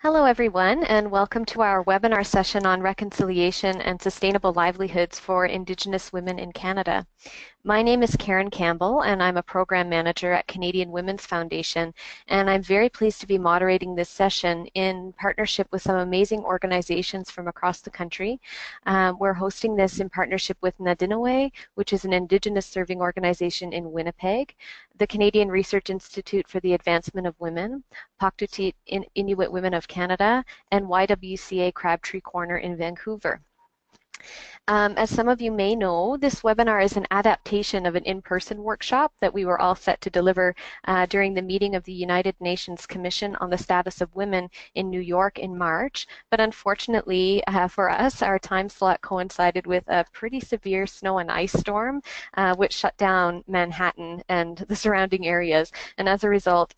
Hello everyone, and welcome to our webinar session on reconciliation and sustainable livelihoods for Indigenous women in Canada. My name is Karen Campbell, and I'm a program manager at Canadian Women's Foundation, and I'm very pleased to be moderating this session in partnership with some amazing organizations from across the country. We're hosting this in partnership with Ndinawemaaganag, which is an Indigenous serving organization in Winnipeg, the Canadian Research Institute for the Advancement of Women, Pauktuutit Inuit Women of Canada, and YWCA Crabtree Corner in Vancouver. As some of you may know, this webinar is an adaptation of an in-person workshop that we were all set to deliver during the meeting of the United Nations Commission on the Status of Women in New York in March. But unfortunately for us, our time slot coincided with a pretty severe snow and ice storm, which shut down Manhattan and the surrounding areas. And as a result,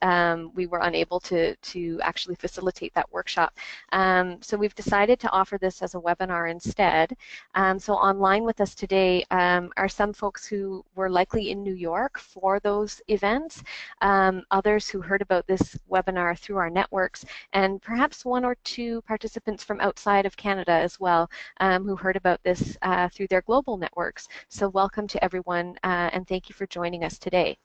we were unable to actually facilitate that workshop. So we've decided to offer this as a webinar instead. So online with us today are some folks who were likely in New York for those events, others who heard about this webinar through our networks, and perhaps one or two participants from outside of Canada as well who heard about this through their global networks. So welcome to everyone and thank you for joining us today.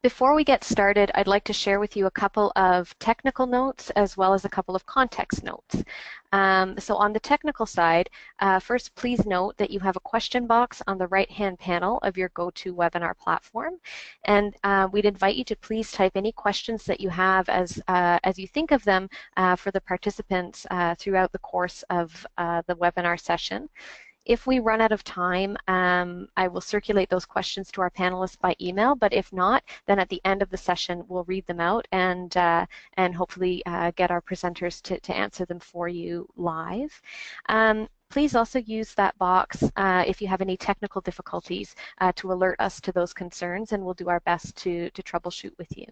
Before we get started, I'd like to share with you a couple of technical notes as well as a couple of context notes. So on the technical side, first please note that you have a question box on the right-hand panel of your GoToWebinar platform, and we'd invite you to please type any questions that you have as you think of them for the participants throughout the course of the webinar session. If we run out of time, I will circulate those questions to our panelists by email, but if not, then at the end of the session, we'll read them out and hopefully get our presenters to answer them for you live. Please also use that box if you have any technical difficulties to alert us to those concerns, and we'll do our best to troubleshoot with you.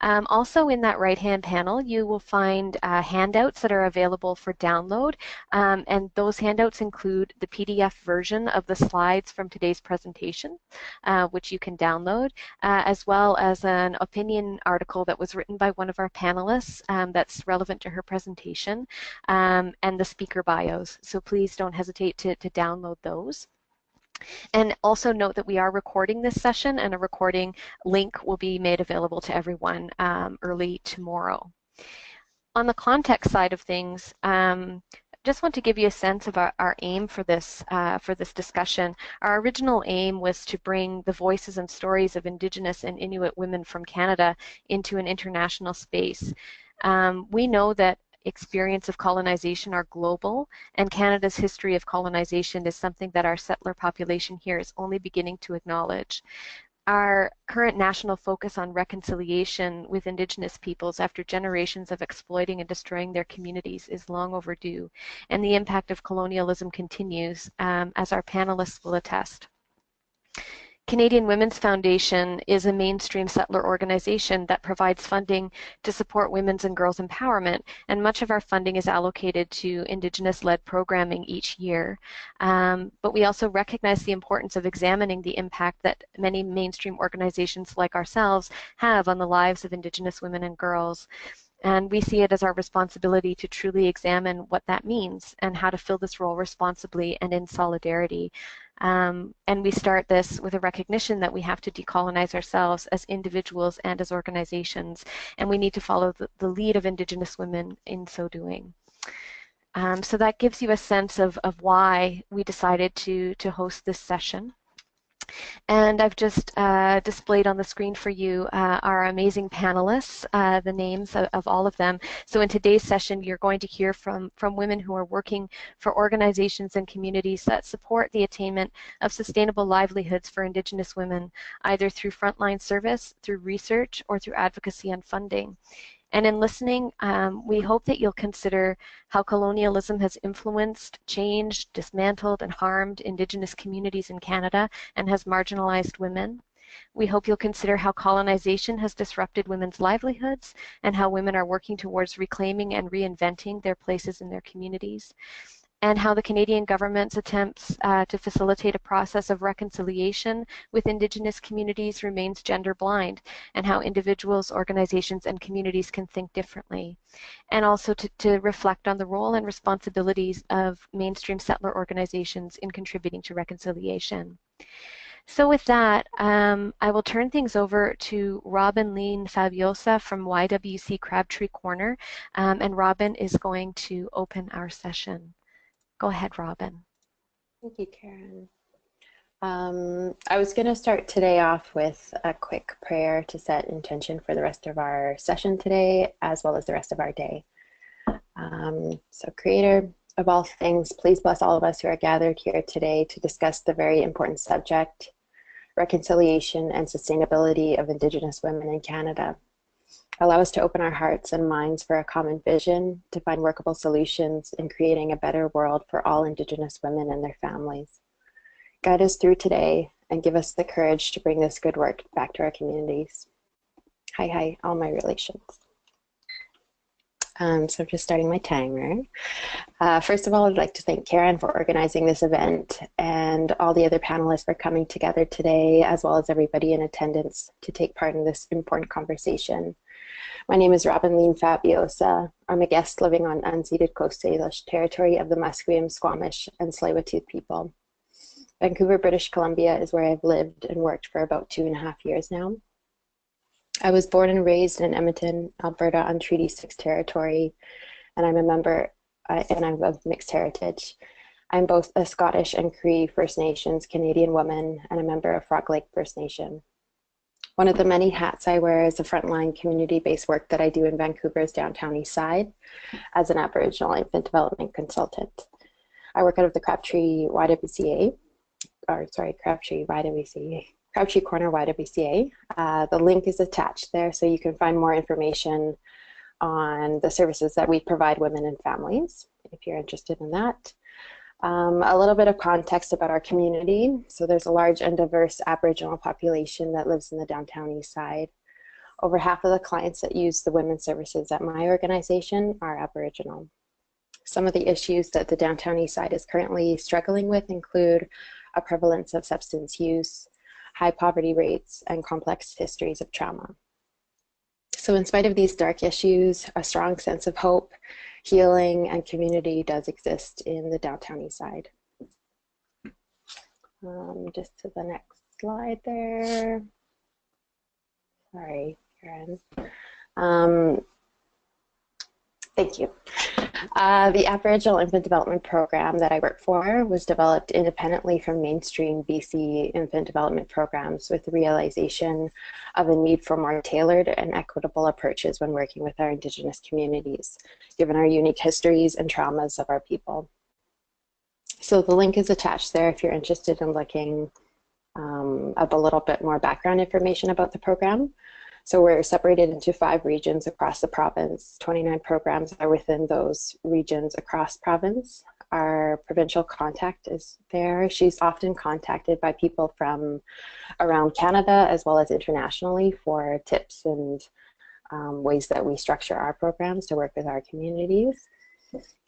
Also in that right-hand panel, you will find handouts that are available for download, and those handouts include the PDF version of the slides from today's presentation, which you can download, as well as an opinion article that was written by one of our panelists that's relevant to her presentation, and the speaker bios. So please don't hesitate to download those. And also note that we are recording this session, and a recording link will be made available to everyone early tomorrow. On the context side of things, just want to give you a sense of our aim for this discussion. Our original aim was to bring the voices and stories of Indigenous and Inuit women from Canada into an international space. We know that experience of colonization are global, and Canada's history of colonization is something that our settler population here is only beginning to acknowledge. Our current national focus on reconciliation with Indigenous peoples after generations of exploiting and destroying their communities is long overdue, and the impact of colonialism continues, as our panelists will attest. Canadian Women's Foundation is a mainstream settler organization that provides funding to support women's and girls' empowerment, and much of our funding is allocated to Indigenous-led programming each year. But we also recognize the importance of examining the impact that many mainstream organizations like ourselves have on the lives of Indigenous women and girls. And we see it as our responsibility to truly examine what that means and how to fill this role responsibly and in solidarity. And we start this with a recognition that we have to decolonize ourselves as individuals and as organizations, and we need to follow the lead of Indigenous women in so doing. So that gives you a sense of why we decided to host this session. And I've just displayed on the screen for you our amazing panelists, the names of all of them. So in today's session, you're going to hear from women who are working for organizations and communities that support the attainment of sustainable livelihoods for Indigenous women, either through frontline service, through research, or through advocacy and funding. And in listening, we hope that you'll consider how colonialism has influenced, changed, dismantled, and harmed Indigenous communities in Canada and has marginalized women. We hope you'll consider how colonization has disrupted women's livelihoods and how women are working towards reclaiming and reinventing their places in their communities. and how the Canadian government's attempts to facilitate a process of reconciliation with Indigenous communities remains gender blind, and how individuals, organizations, and communities can think differently. And also to reflect on the role and responsibilities of mainstream settler organizations in contributing to reconciliation. So with that, I will turn things over to Robyn Fabiosa from YWCA Crabtree Corner, and Robyn is going to open our session. Go ahead, Robyn. Thank you, Karen. I was going to start today off with a quick prayer to set intention for the rest of our session today, as well as the rest of our day. So Creator of all things, please bless all of us who are gathered here today to discuss the very important subject, reconciliation and sustainability of Indigenous women in Canada. Allow us to open our hearts and minds for a common vision, to find workable solutions in creating a better world for all Indigenous women and their families. Guide us through today and give us the courage to bring this good work back to our communities. Hi, all my relations. So I'm just starting my timer. First of all, I'd like to thank Karen for organizing this event and all the other panelists for coming together today, as well as everybody in attendance to take part in this important conversation. My name is Robyn Fabiosa. I'm a guest living on unceded Coast Salish territory of the Musqueam, Squamish, and Tsleil-Waututh people. Vancouver, British Columbia is where I've lived and worked for about 2.5 years now. I was born and raised in Edmonton, Alberta on Treaty 6 territory, and I'm a member, and I'm of mixed heritage. I'm both a Scottish and Cree First Nations Canadian woman and a member of Frog Lake First Nation. One of the many hats I wear is the frontline community-based work that I do in Vancouver's downtown east side as an Aboriginal infant development consultant. I work out of the Crabtree YWCA, Crabtree Corner YWCA. The link is attached there, so you can find more information on the services that we provide women and families, if you're interested in that. A little bit of context about our community. So there's a large and diverse Aboriginal population that lives in the downtown east side. Over half of the clients that use the women's services at my organization are Aboriginal. Some of the issues that the downtown east side is currently struggling with include a prevalence of substance use, high poverty rates, and complex histories of trauma. So in spite of these dark issues, a strong sense of hope, healing, and community does exist in the downtown east side. Just to the next slide there. Sorry, Karen. Thank you. The Aboriginal Infant Development Program that I work for was developed independently from mainstream BC infant development programs with the realization of a need for more tailored and equitable approaches when working with our Indigenous communities, given our unique histories and traumas of our people. So the link is attached there if you're interested in looking up a little bit more background information about the program. So we're separated into 5 regions across the province. 29 programs are within those regions across province. Our provincial contact is there. She's often contacted by people from around Canada as well as internationally for tips and ways that we structure our programs to work with our communities.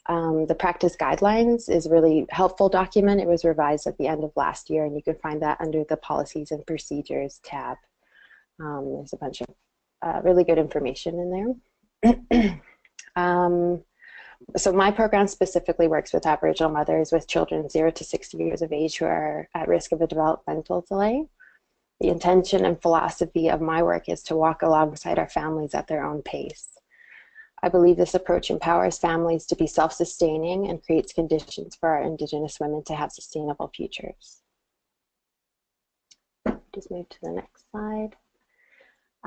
The practice guidelines is a really helpful document. It was revised at the end of last year, and you can find that under the policies and procedures tab. There's a bunch of really good information in there. So my program specifically works with Aboriginal mothers with children 0 to 60 years of age who are at risk of a developmental delay. The intention and philosophy of my work is to walk alongside our families at their own pace. I believe this approach empowers families to be self-sustaining and creates conditions for our Indigenous women to have sustainable futures. Just move to the next slide.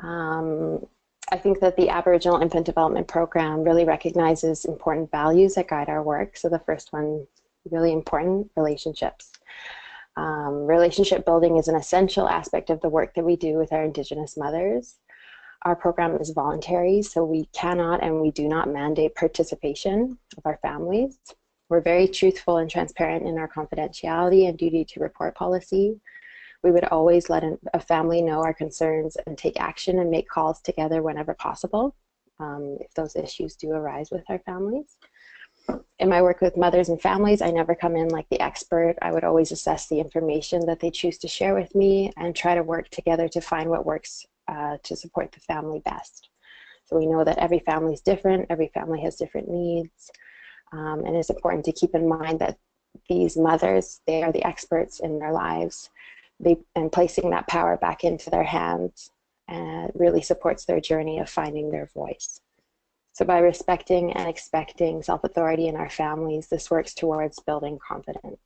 I think that the Aboriginal Infant Development Program really recognizes important values that guide our work. So the first one, really important, relationships. Relationship building is an essential aspect of the work that we do with our Indigenous mothers. Our program is voluntary, so we cannot and we do not mandate participation of our families. We're very truthful and transparent in our confidentiality and duty to report policy. We would always let a family know our concerns and take action and make calls together whenever possible if those issues do arise with our families. In my work with mothers and families, I never come in like the expert. I would always assess the information that they choose to share with me and try to work together to find what works to support the family best. So we know that every family is different, every family has different needs, and it's important to keep in mind that these mothers, they are the experts in their lives, and placing that power back into their hands really supports their journey of finding their voice. So by respecting and expecting self-authority in our families, this works towards building confidence.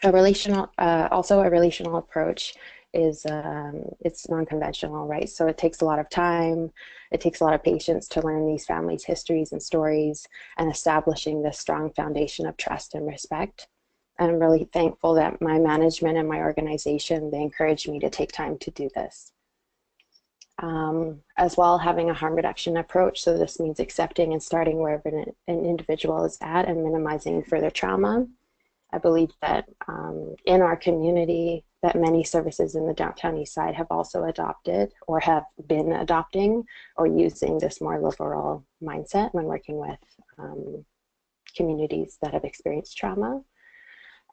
Also a relational approach is it's non-conventional, right? So it takes a lot of time, it takes a lot of patience to learn these families' histories and stories and establishing this strong foundation of trust and respect. And I'm really thankful that my management and my organization, they encourage me to take time to do this. As well, having a harm reduction approach. So this means accepting and starting wherever an individual is at and minimizing further trauma. I believe that in our community, that many services in the downtown east side have also adopted or have been adopting or using this more liberal mindset when working with communities that have experienced trauma.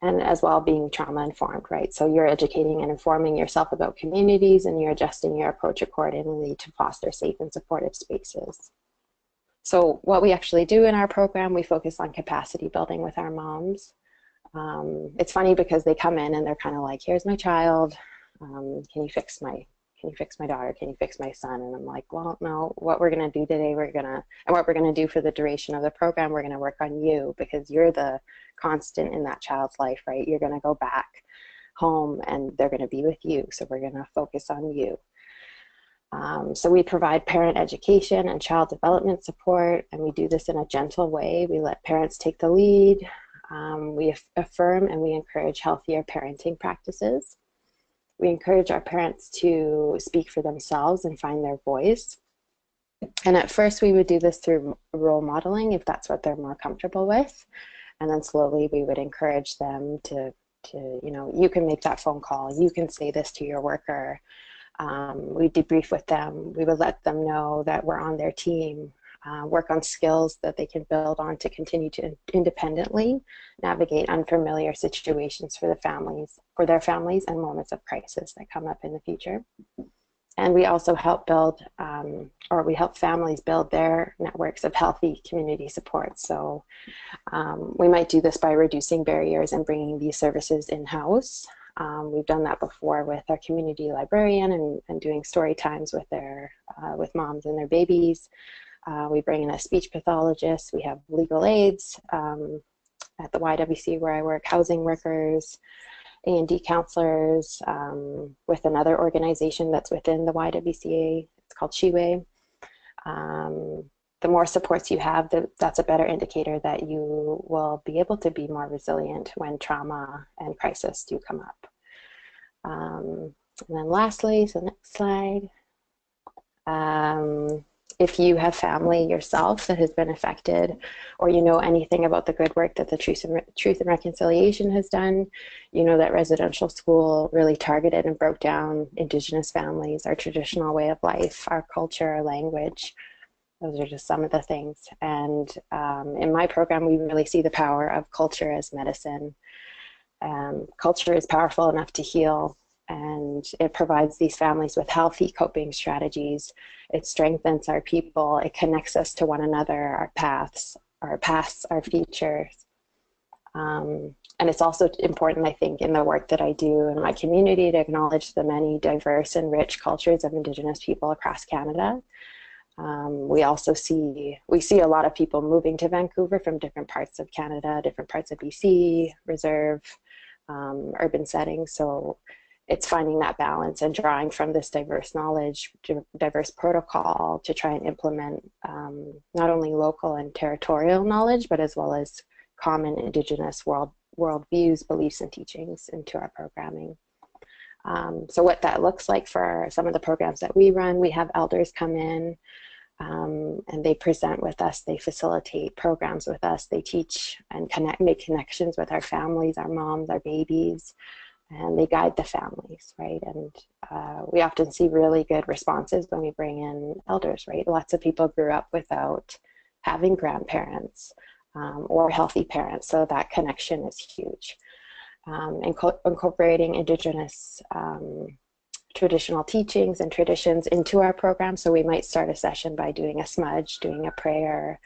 And as well being trauma informed, right? So you're educating and informing yourself about communities and you're adjusting your approach accordingly to foster safe and supportive spaces. So what we actually do in our program, we focus on capacity building with our moms. It's funny because they come in and they're kind of like, here's my child, can you fix my daughter, can you fix my son? And I'm like, well, no, what we're gonna do today, and what we're gonna do for the duration of the program, we're gonna work on you because you're the constant in that child's life, right? You're gonna go back home and they're gonna be with you. So we're gonna focus on you. So we provide parent education and child development support, and we do this in a gentle way. We let parents take the lead. We affirm and we encourage healthier parenting practices. We encourage our parents to speak for themselves and find their voice. And at first we would do this through role modeling if that's what they're more comfortable with. And then slowly we would encourage them to you know, you can make that phone call, you can say this to your worker. We debrief with them. We would let them know that we're on their team, work on skills that they can build on to continue to independently navigate unfamiliar situations for their families and moments of crisis that come up in the future. And we also help we help families build their networks of healthy community support. So we might do this by reducing barriers and bringing these services in-house. We've done that before with our community librarian and doing story times with moms and their babies. We bring in a speech pathologist. We have legal aids at the YWCA where I work, housing workers, A&D counselors, with another organization that's within the YWCA. It's called Shiwe. The more supports you have, that's a better indicator that you will be able to be more resilient when trauma and crisis do come up. And then lastly, so next slide. If you have family yourself that has been affected, or you know anything about the good work that the Truth and Reconciliation has done, you know that residential school really targeted and broke down Indigenous families, our traditional way of life, our culture, our language. Those are just some of the things. And in my program, we really see the power of culture as medicine. Culture is powerful enough to heal, and it provides these families with healthy coping strategies. It strengthens our people. It connects us to one another, our paths, our futures. And it's also important, I think, in the work that I do in my community to acknowledge the many diverse and rich cultures of Indigenous people across Canada. We also see a lot of people moving to Vancouver from different parts of Canada, different parts of BC, reserve, urban settings. So it's finding that balance and drawing from this diverse knowledge, diverse protocol to try and implement not only local and territorial knowledge, but as well as common Indigenous worldviews, beliefs, and teachings into our programming. So what that looks like for some of the programs that we run, we have elders come in and they present with us, they facilitate programs with us, they teach and make connections with our families, our moms, our babies, and they guide the families, right? And we often see really good responses when we bring in elders, right? Lots of people grew up without having grandparents. or healthy parents. So that connection is huge. Incorporating Indigenous traditional teachings and traditions into our program. So we might start a session by doing a smudge, doing a prayer.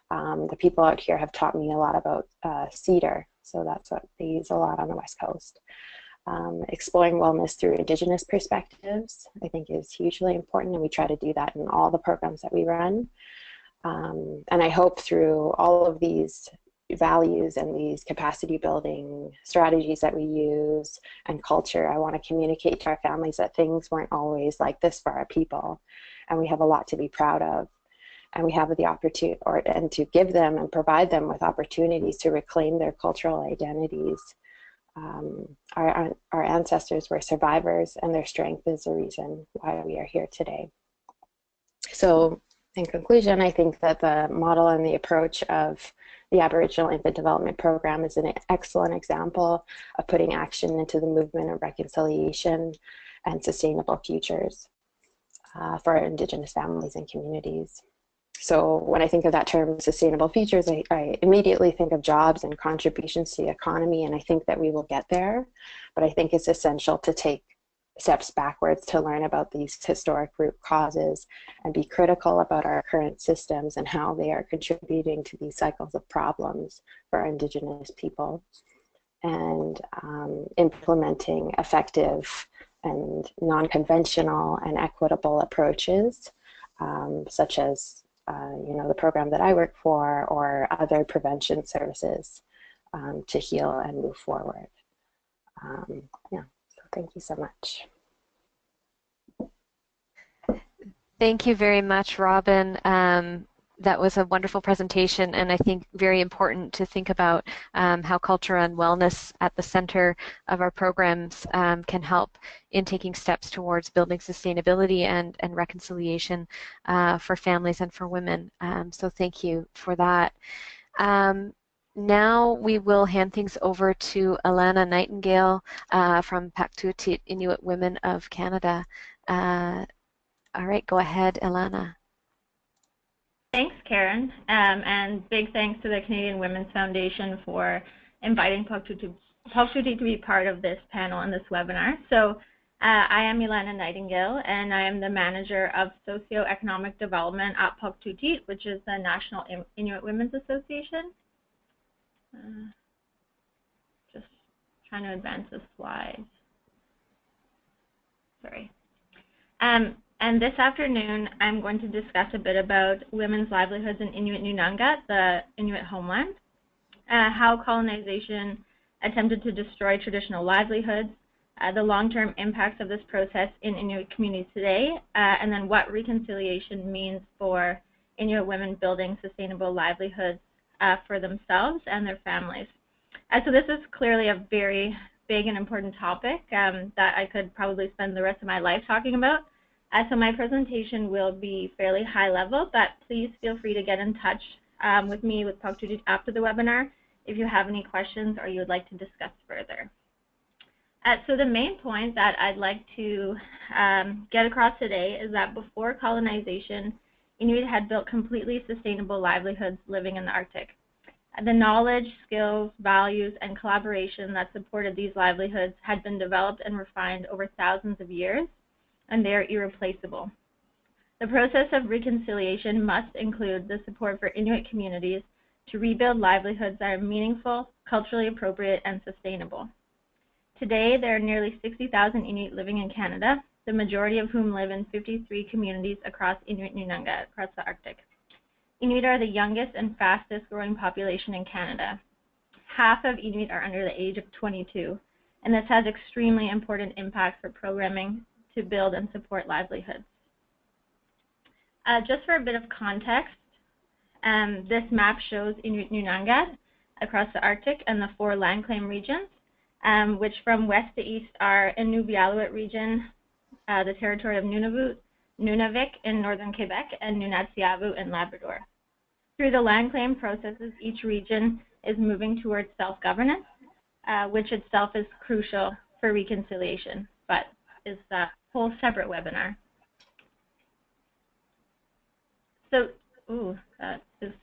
The people out here have taught me a lot about cedar. So that's what they use a lot on the West Coast. Exploring wellness through Indigenous perspectives, I think, is hugely important, and we try to do that in all the programs that we run. And I hope through all of these values and these capacity building strategies that we use and culture, I want to communicate to our families that things weren't always like this for our people, and we have a lot to be proud of. And we have the opportunity, and to give them and provide them with opportunities to reclaim their cultural identities. Our ancestors were survivors, and their strength is the reason why we are here today. So in conclusion, I think that the model and the approach of the Aboriginal Infant Development Program is an excellent example of putting action into the movement of reconciliation and sustainable futures for our Indigenous families and communities. So when I think of that term, sustainable futures, I immediately think of jobs and contributions to the economy, and I think that we will get there. But I think it's essential to take steps backwards to learn about these historic root causes and be critical about our current systems and how they are contributing to these cycles of problems for our Indigenous people, and implementing effective and non-conventional and equitable approaches, such as the program that I work for, or other prevention services to heal and move forward. Yeah, so thank you so much. Thank you very much, Robyn. That was a wonderful presentation, and I think very important to think about how culture and wellness at the center of our programs can help in taking steps towards building sustainability and reconciliation for families and for women. So thank you for that. Now we will hand things over to Elana Nightingale from Pauktuutit Inuit Women of Canada. All right, go ahead, Elana. Thanks, Karen, and big thanks to the Canadian Women's Foundation for inviting Pauktuutit to be part of this panel and this webinar. So I am Elana Nightingale, and I am the Manager of Socioeconomic Development at Pauktuutit, which is the National Inuit Women's Association. Just trying to advance the slides. Sorry. And this afternoon, I'm going to discuss a bit about women's livelihoods in Inuit Nunangat, the Inuit homeland, how colonization attempted to destroy traditional livelihoods, the long-term impacts of this process in Inuit communities today, and then what reconciliation means for Inuit women building sustainable livelihoods for themselves and their families. So this is clearly a very big and important topic that I could probably spend the rest of my life talking about. So my presentation will be fairly high level, but please feel free to get in touch with me, with Pauktuutit, after the webinar if you have any questions or you would like to discuss further. So the main point that I'd like to get across today is that before colonization, Inuit had built completely sustainable livelihoods living in the Arctic. The knowledge, skills, values, and collaboration that supported these livelihoods had been developed and refined over thousands of years, and they are irreplaceable. The process of reconciliation must include the support for Inuit communities to rebuild livelihoods that are meaningful, culturally appropriate, and sustainable. Today, there are nearly 60,000 Inuit living in Canada, the majority of whom live in 53 communities across Inuit Nunangat, across the Arctic. Inuit are the youngest and fastest growing population in Canada. Half of Inuit are under the age of 22, and this has extremely important impacts for programming to build and support livelihoods. Just for a bit of context, this map shows Inuit Nunangat across the Arctic and the 4 land claim regions, which from west to east are Inuvialuit region, the territory of Nunavik in northern Quebec, and Nunatsiavut in Labrador. Through the land claim processes, each region is moving towards self-governance, which itself is crucial for reconciliation, but is a whole separate webinar. So, that is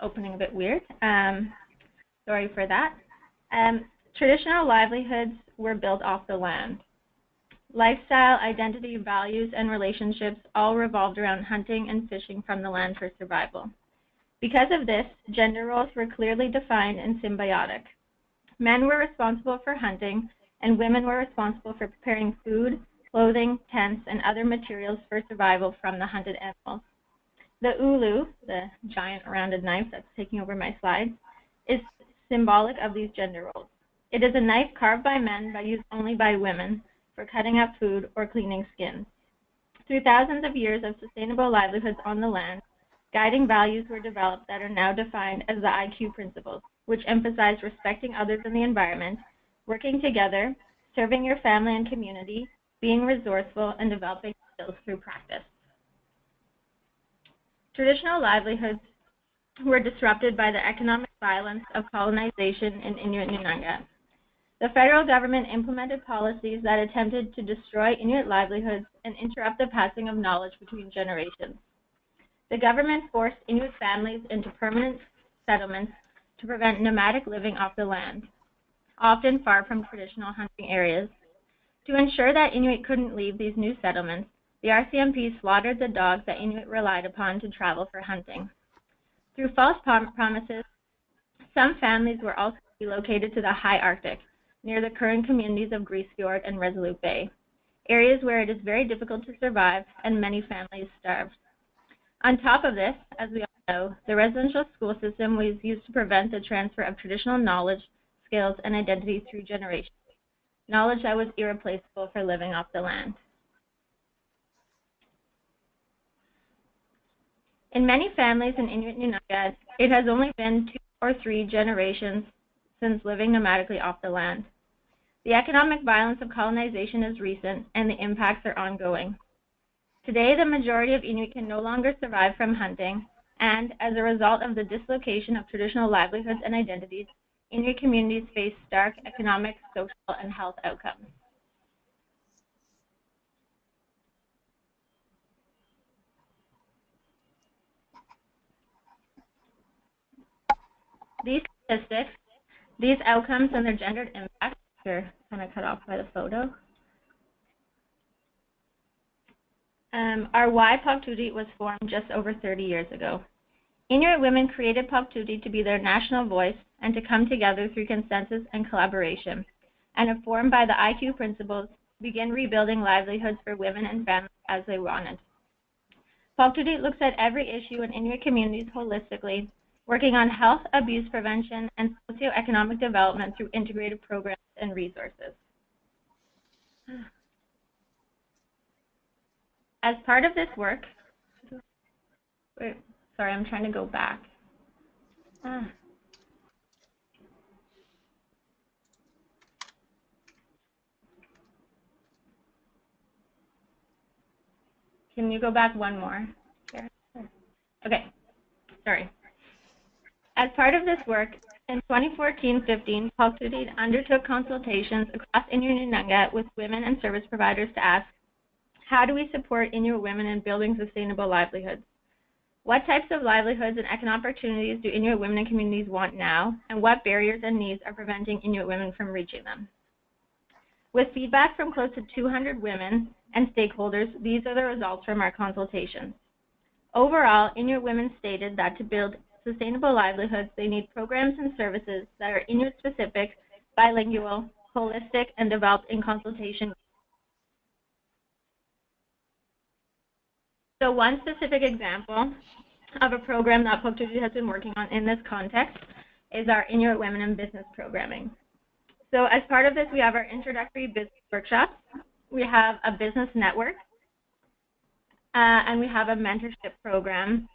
opening a bit weird. Sorry for that. Traditional livelihoods were built off the land. Lifestyle, identity, values, and relationships all revolved around hunting and fishing from the land for survival. Because of this, gender roles were clearly defined and symbiotic. Men were responsible for hunting, and women were responsible for preparing food, clothing, tents, and other materials for survival from the hunted animals. The ulu, the giant rounded knife that's taking over my slides, is symbolic of these gender roles. It is a knife carved by men but used only by women for cutting up food or cleaning skins. Through thousands of years of sustainable livelihoods on the land, guiding values were developed that are now defined as the IQ principles, which emphasize respecting others in the environment, working together, serving your family and community, being resourceful, and developing skills through practice. Traditional livelihoods were disrupted by the economic violence of colonization in Inuit Nunangat. The federal government implemented policies that attempted to destroy Inuit livelihoods and interrupt the passing of knowledge between generations. The government forced Inuit families into permanent settlements to prevent nomadic living off the land, often far from traditional hunting areas. To ensure that Inuit couldn't leave these new settlements, the RCMP slaughtered the dogs that Inuit relied upon to travel for hunting. Through false promises, some families were also relocated to the high Arctic, near the current communities of Grise Fiord and Resolute Bay, areas where it is very difficult to survive and many families starved. On top of this, as we all know, the residential school system was used to prevent the transfer of traditional knowledge, skills, and identity through generations, knowledge that was irreplaceable for living off the land. In many families in Inuit Nunangat, it has only been 2 or 3 generations since living nomadically off the land. The economic violence of colonization is recent, and the impacts are ongoing. Today, the majority of Inuit can no longer survive from hunting, and as a result of the dislocation of traditional livelihoods and identities, Inuit communities face stark economic, social, and health outcomes. These statistics, these outcomes, and their gendered impacts are kind of cut off by the photo. Are why Pauktuutit was formed just over 30 years ago. Inuit women created Pauktuutit to be their national voice and to come together through consensus and collaboration, and informed by the IQ principles, begin rebuilding livelihoods for women and families as they wanted. Pauktuutit looks at every issue in Inuit communities holistically, working on health, abuse prevention, and socioeconomic development through integrated programs and resources. As part of this work, sorry, I'm trying to go back. Can you go back one more? Okay, sorry. As part of this work, in 2014-15, Pauktuutit undertook consultations across Inuit Nunangat with women and service providers to ask, how do we support Inuit women in building sustainable livelihoods? What types of livelihoods and economic opportunities do Inuit women and communities want now, and what barriers and needs are preventing Inuit women from reaching them? With feedback from close to 200 women and stakeholders, these are the results from our consultations. Overall, Inuit women stated that to build sustainable livelihoods, they need programs and services that are Inuit-specific, bilingual, holistic, and developed in consultation. So one specific example of a program that Pauktuutit has been working on in this context is our Inuit Women in Business programming. So as part of this, we have our introductory business workshops, we have a business network, and we have a mentorship program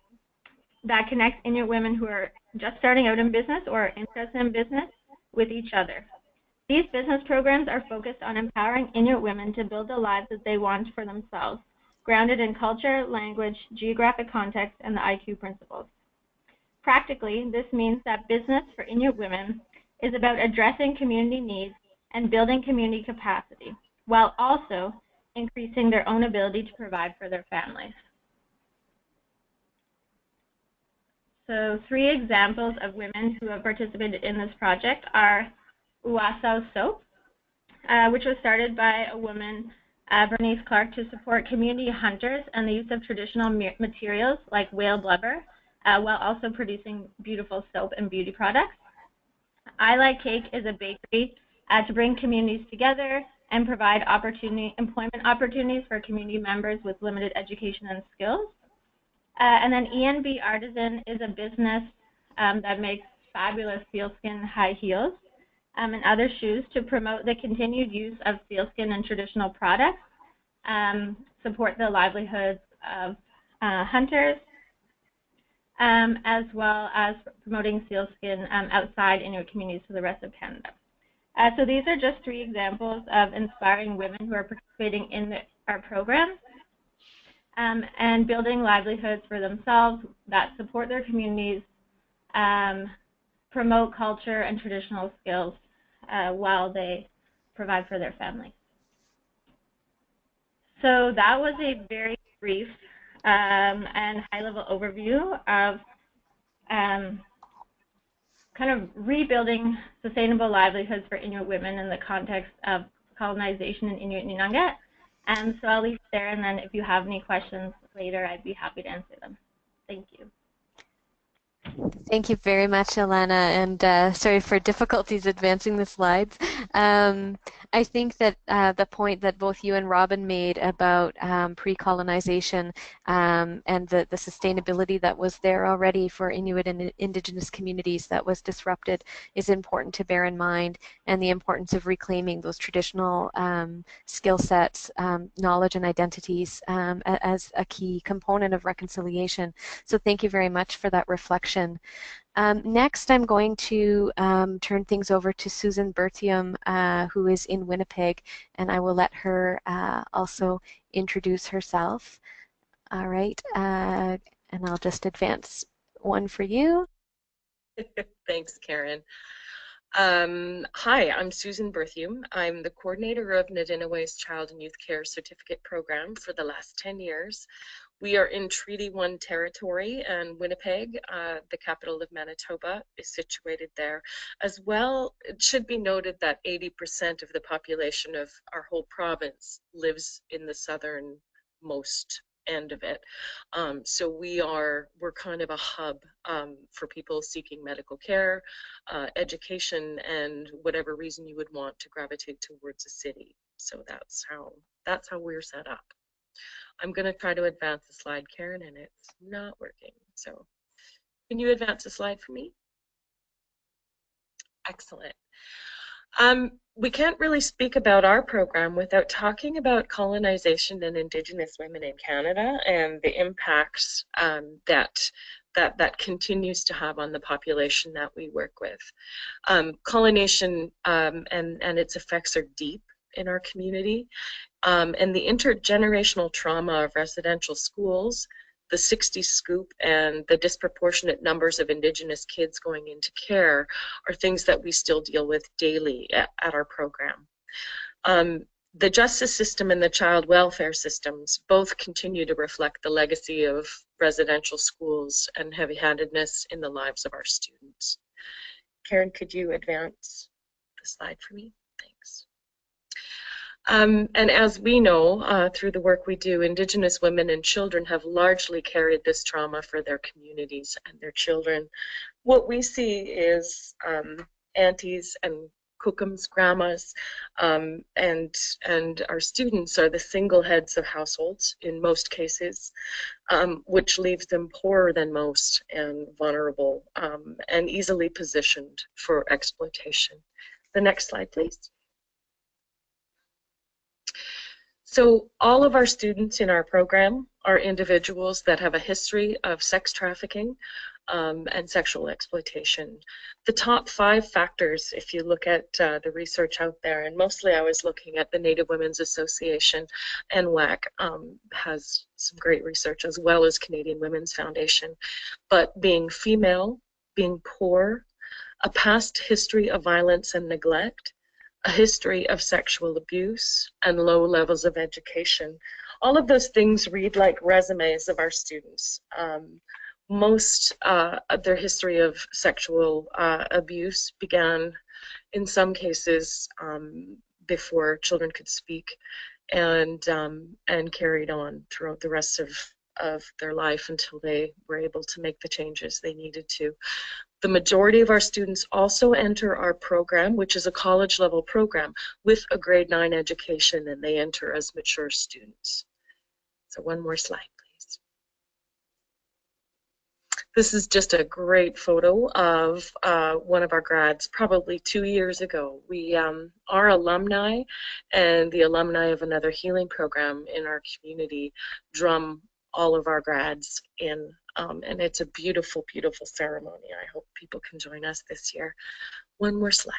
that connects Inuit women who are just starting out in business or are interested in business with each other. These business programs are focused on empowering Inuit women to build the lives that they want for themselves, grounded in culture, language, geographic context, and the IQ principles. Practically, this means that business for Inuit women is about addressing community needs and building community capacity, while also increasing their own ability to provide for their families. So 3 examples of women who have participated in this project are Uasau Soap, which was started by a woman, Bernice Clark, to support community hunters and the use of traditional materials like whale blubber, while also producing beautiful soap and beauty products. I Like Cake is a bakery to bring communities together and provide employment opportunities for community members with limited education and skills. And then ENB Artisan is a business that makes fabulous sealskin high heels and other shoes to promote the continued use of sealskin and traditional products, support the livelihoods of hunters, as well as promoting sealskin outside Inuit communities to the rest of Canada. So these are just 3 examples of inspiring women who are participating in our program and building livelihoods for themselves that support their communities, promote culture and traditional skills while they provide for their families. So that was a very brief and high-level overview of kind of rebuilding sustainable livelihoods for Inuit women in the context of colonization in Inuit Nunangat. And so I'll leave it there, and then if you have any questions later, I'd be happy to answer them. Thank you. Thank you very much, Elana, and sorry for difficulties advancing the slides. I think that the point that both you and Robyn made about pre-colonization and the sustainability that was there already for Inuit and Indigenous communities that was disrupted is important to bear in mind, and the importance of reclaiming those traditional skill sets, knowledge and identities as a key component of reconciliation. So thank you very much for that reflection. Next, I'm going to turn things over to Susan Berthiaume, who is in Winnipeg, and I will let her also introduce herself. All right, and I'll just advance one for you. Thanks, Karen. Hi, I'm Susan Berthiaume. I'm the coordinator of Ndinawemaaganag's Child and Youth Care Certificate Program for the last 10 years. We are in Treaty 1 territory, and Winnipeg, the capital of Manitoba, is situated there. As well, it should be noted that 80% of the population of our whole province lives in the southernmost end of it. So we're kind of a hub for people seeking medical care, education, and whatever reason you would want to gravitate towards a city. So that's how we're set up. I'm going to try to advance the slide, Karen, and it's not working. So can you advance the slide for me? Excellent. We can't really speak about our program without talking about colonization and Indigenous women in Canada and the impacts that continues to have on the population that we work with. Colonization and its effects are deep in our community, and the intergenerational trauma of residential schools, the 60 scoop, and the disproportionate numbers of Indigenous kids going into care are things that we still deal with daily at our program. The justice system and the child welfare systems both continue to reflect the legacy of residential schools and heavy-handedness in the lives of our students. Karen, could you advance the slide for me? Thanks. And as we know, through the work we do, Indigenous women and children have largely carried this trauma for their communities and their children. What we see is aunties and cookums, grandmas, and our students are the single heads of households in most cases, which leaves them poorer than most and vulnerable and easily positioned for exploitation. The next slide, please. So all of our students in our program are individuals that have a history of sex trafficking and sexual exploitation. The top 5 factors, if you look at the research out there, and mostly I was looking at the Native Women's Association, and NWAC has some great research, as well as Canadian Women's Foundation, but being female, being poor, a past history of violence and neglect, a history of sexual abuse, and low levels of education. All of those things read like resumes of our students. most of their history of sexual abuse began in some cases before children could speak, and carried on throughout the rest of their life until they were able to make the changes they needed to. The majority of our students also enter our program, which is a college-level program, with a grade 9 education, and they enter as mature students. So one more slide, please. This is just a great photo of one of our grads, probably 2 years ago. We, our alumni and the alumni of another healing program in our community drum all of our grads in, and it's a beautiful, beautiful ceremony. I hope people can join us this year. One more slide.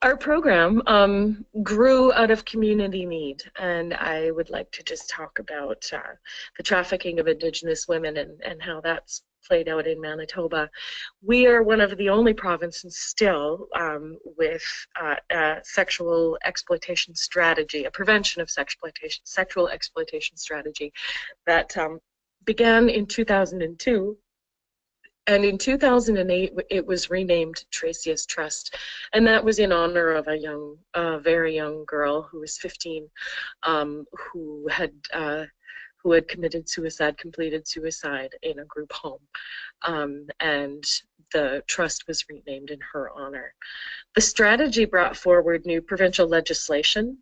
Our program grew out of community need, and I would like to just talk about the trafficking of Indigenous women and how that's played out in Manitoba. We are one of the only provinces still with a sexual exploitation strategy, a prevention of sexual exploitation strategy that began in 2002. And in 2008, it was renamed Tracy's Trust, and that was in honor of a very young girl who was 15, who had completed suicide in a group home, and the trust was renamed in her honor. The strategy brought forward new provincial legislation,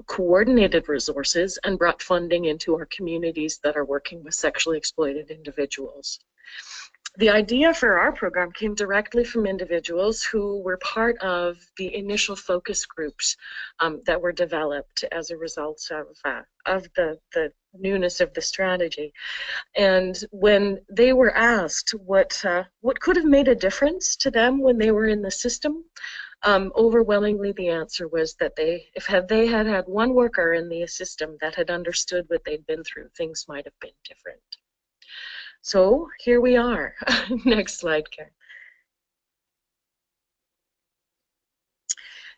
coordinated resources, and brought funding into our communities that are working with sexually exploited individuals. The idea for our program came directly from individuals who were part of the initial focus groups that were developed as a result of the newness of the strategy. And when they were asked what could have made a difference to them when they were in the system, overwhelmingly the answer was that if they had had one worker in the system that had understood what they'd been through, things might have been different. So here we are. Next slide, Karen.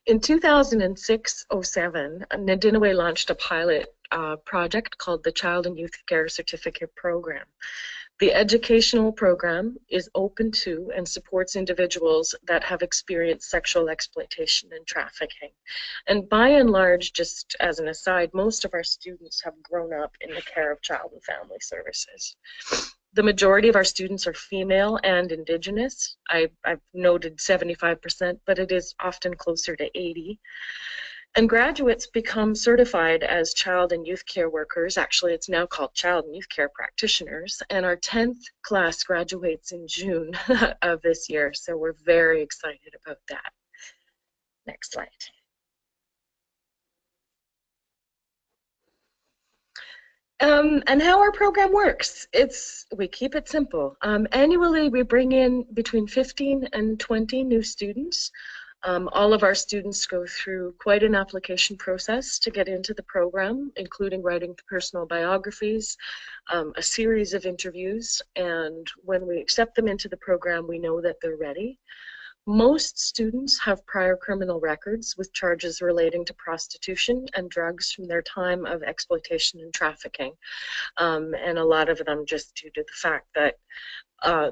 In 2006-07, Ndinawemaaganag launched a pilot project called the Child and Youth Care Certificate Program. The educational program is open to and supports individuals that have experienced sexual exploitation and trafficking. And by and large, just as an aside, most of our students have grown up in the care of Child and Family Services. The majority of our students are female and Indigenous. I've noted 75%, but it is often closer to 80%. And graduates become certified as child and youth care workers. Actually, it's now called child and youth care practitioners. And our 10th class graduates in June of this year. So we're very excited about that. Next slide. And how our program works, we keep it simple. Annually, we bring in between 15 and 20 new students. All of our students go through quite an application process to get into the program, including writing personal biographies, a series of interviews, and when we accept them into the program, we know that they're ready. Most students have prior criminal records with charges relating to prostitution and drugs from their time of exploitation and trafficking. And a lot of them just due to the fact that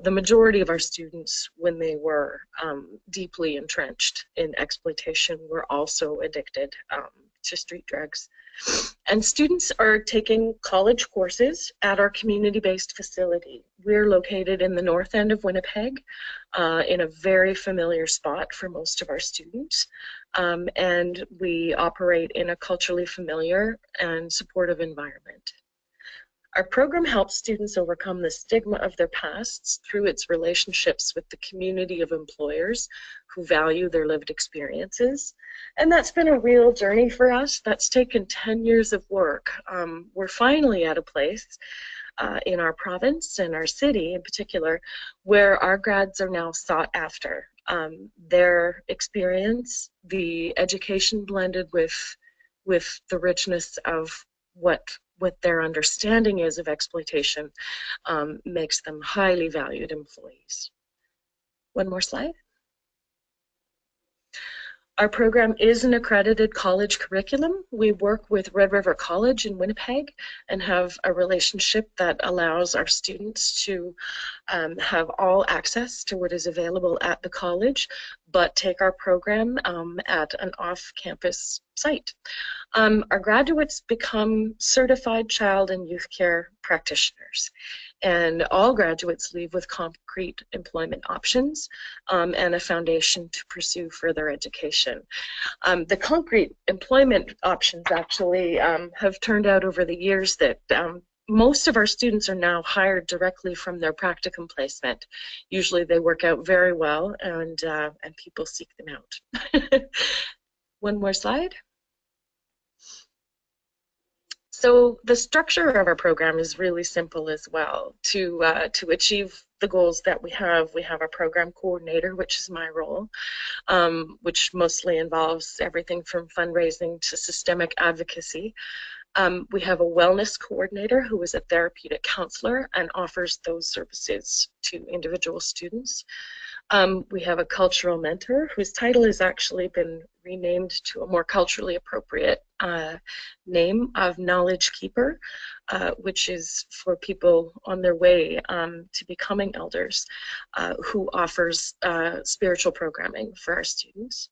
the majority of our students, when they were deeply entrenched in exploitation, were also addicted to street drugs. And students are taking college courses at our community-based facility. We're located in the north end of Winnipeg, in a very familiar spot for most of our students. And we operate in a culturally familiar and supportive environment. Our program helps students overcome the stigma of their pasts through its relationships with the community of employers who value their lived experiences. And that's been a real journey for us. That's taken 10 years of work. We're finally at a place in our province and our city in particular where our grads are now sought after. Their experience, the education blended with the richness of what their understanding is of exploitation, makes them highly valued employees. One more slide. Our program is an accredited college curriculum. We work with Red River College in Winnipeg and have a relationship that allows our students to have all access to what is available at the college, but take our program at an off-campus site. Our graduates become certified child and youth care practitioners, and all graduates leave with concrete employment options and a foundation to pursue further education. The concrete employment options actually have turned out over the years that most of our students are now hired directly from their practicum placement. Usually they work out very well, and people seek them out. One more slide. So the structure of our program is really simple as well. To achieve the goals that we have a program coordinator, which is my role, which mostly involves everything from fundraising to systemic advocacy. We have a wellness coordinator who is a therapeutic counselor and offers those services to individual students. We have a cultural mentor whose title has actually been renamed to a more culturally appropriate name of Knowledge Keeper, which is for people on their way to becoming elders, who offers spiritual programming for our students.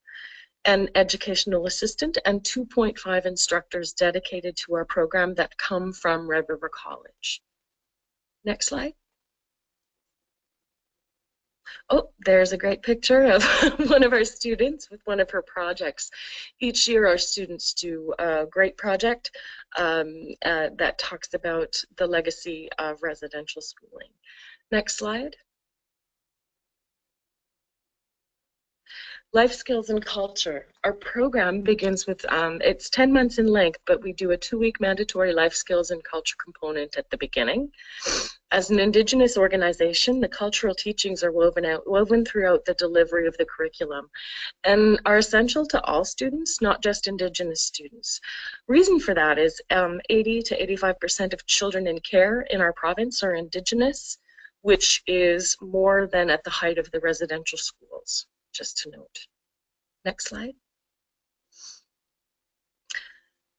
An educational assistant and 2.5 instructors dedicated to our program that come from Red River College. Next slide. Oh, there's a great picture of one of our students with one of her projects. Each year our students do a great project that talks about the legacy of residential schooling. Next slide. Life skills and culture. Our program begins with, it's 10 months in length, but we do a 2-week mandatory life skills and culture component at the beginning. As an Indigenous organization, the cultural teachings are woven throughout the delivery of the curriculum and are essential to all students, not just Indigenous students. Reason for that is 80 to 85% of children in care in our province are Indigenous, which is more than at the height of the residential schools, just to note. Next slide.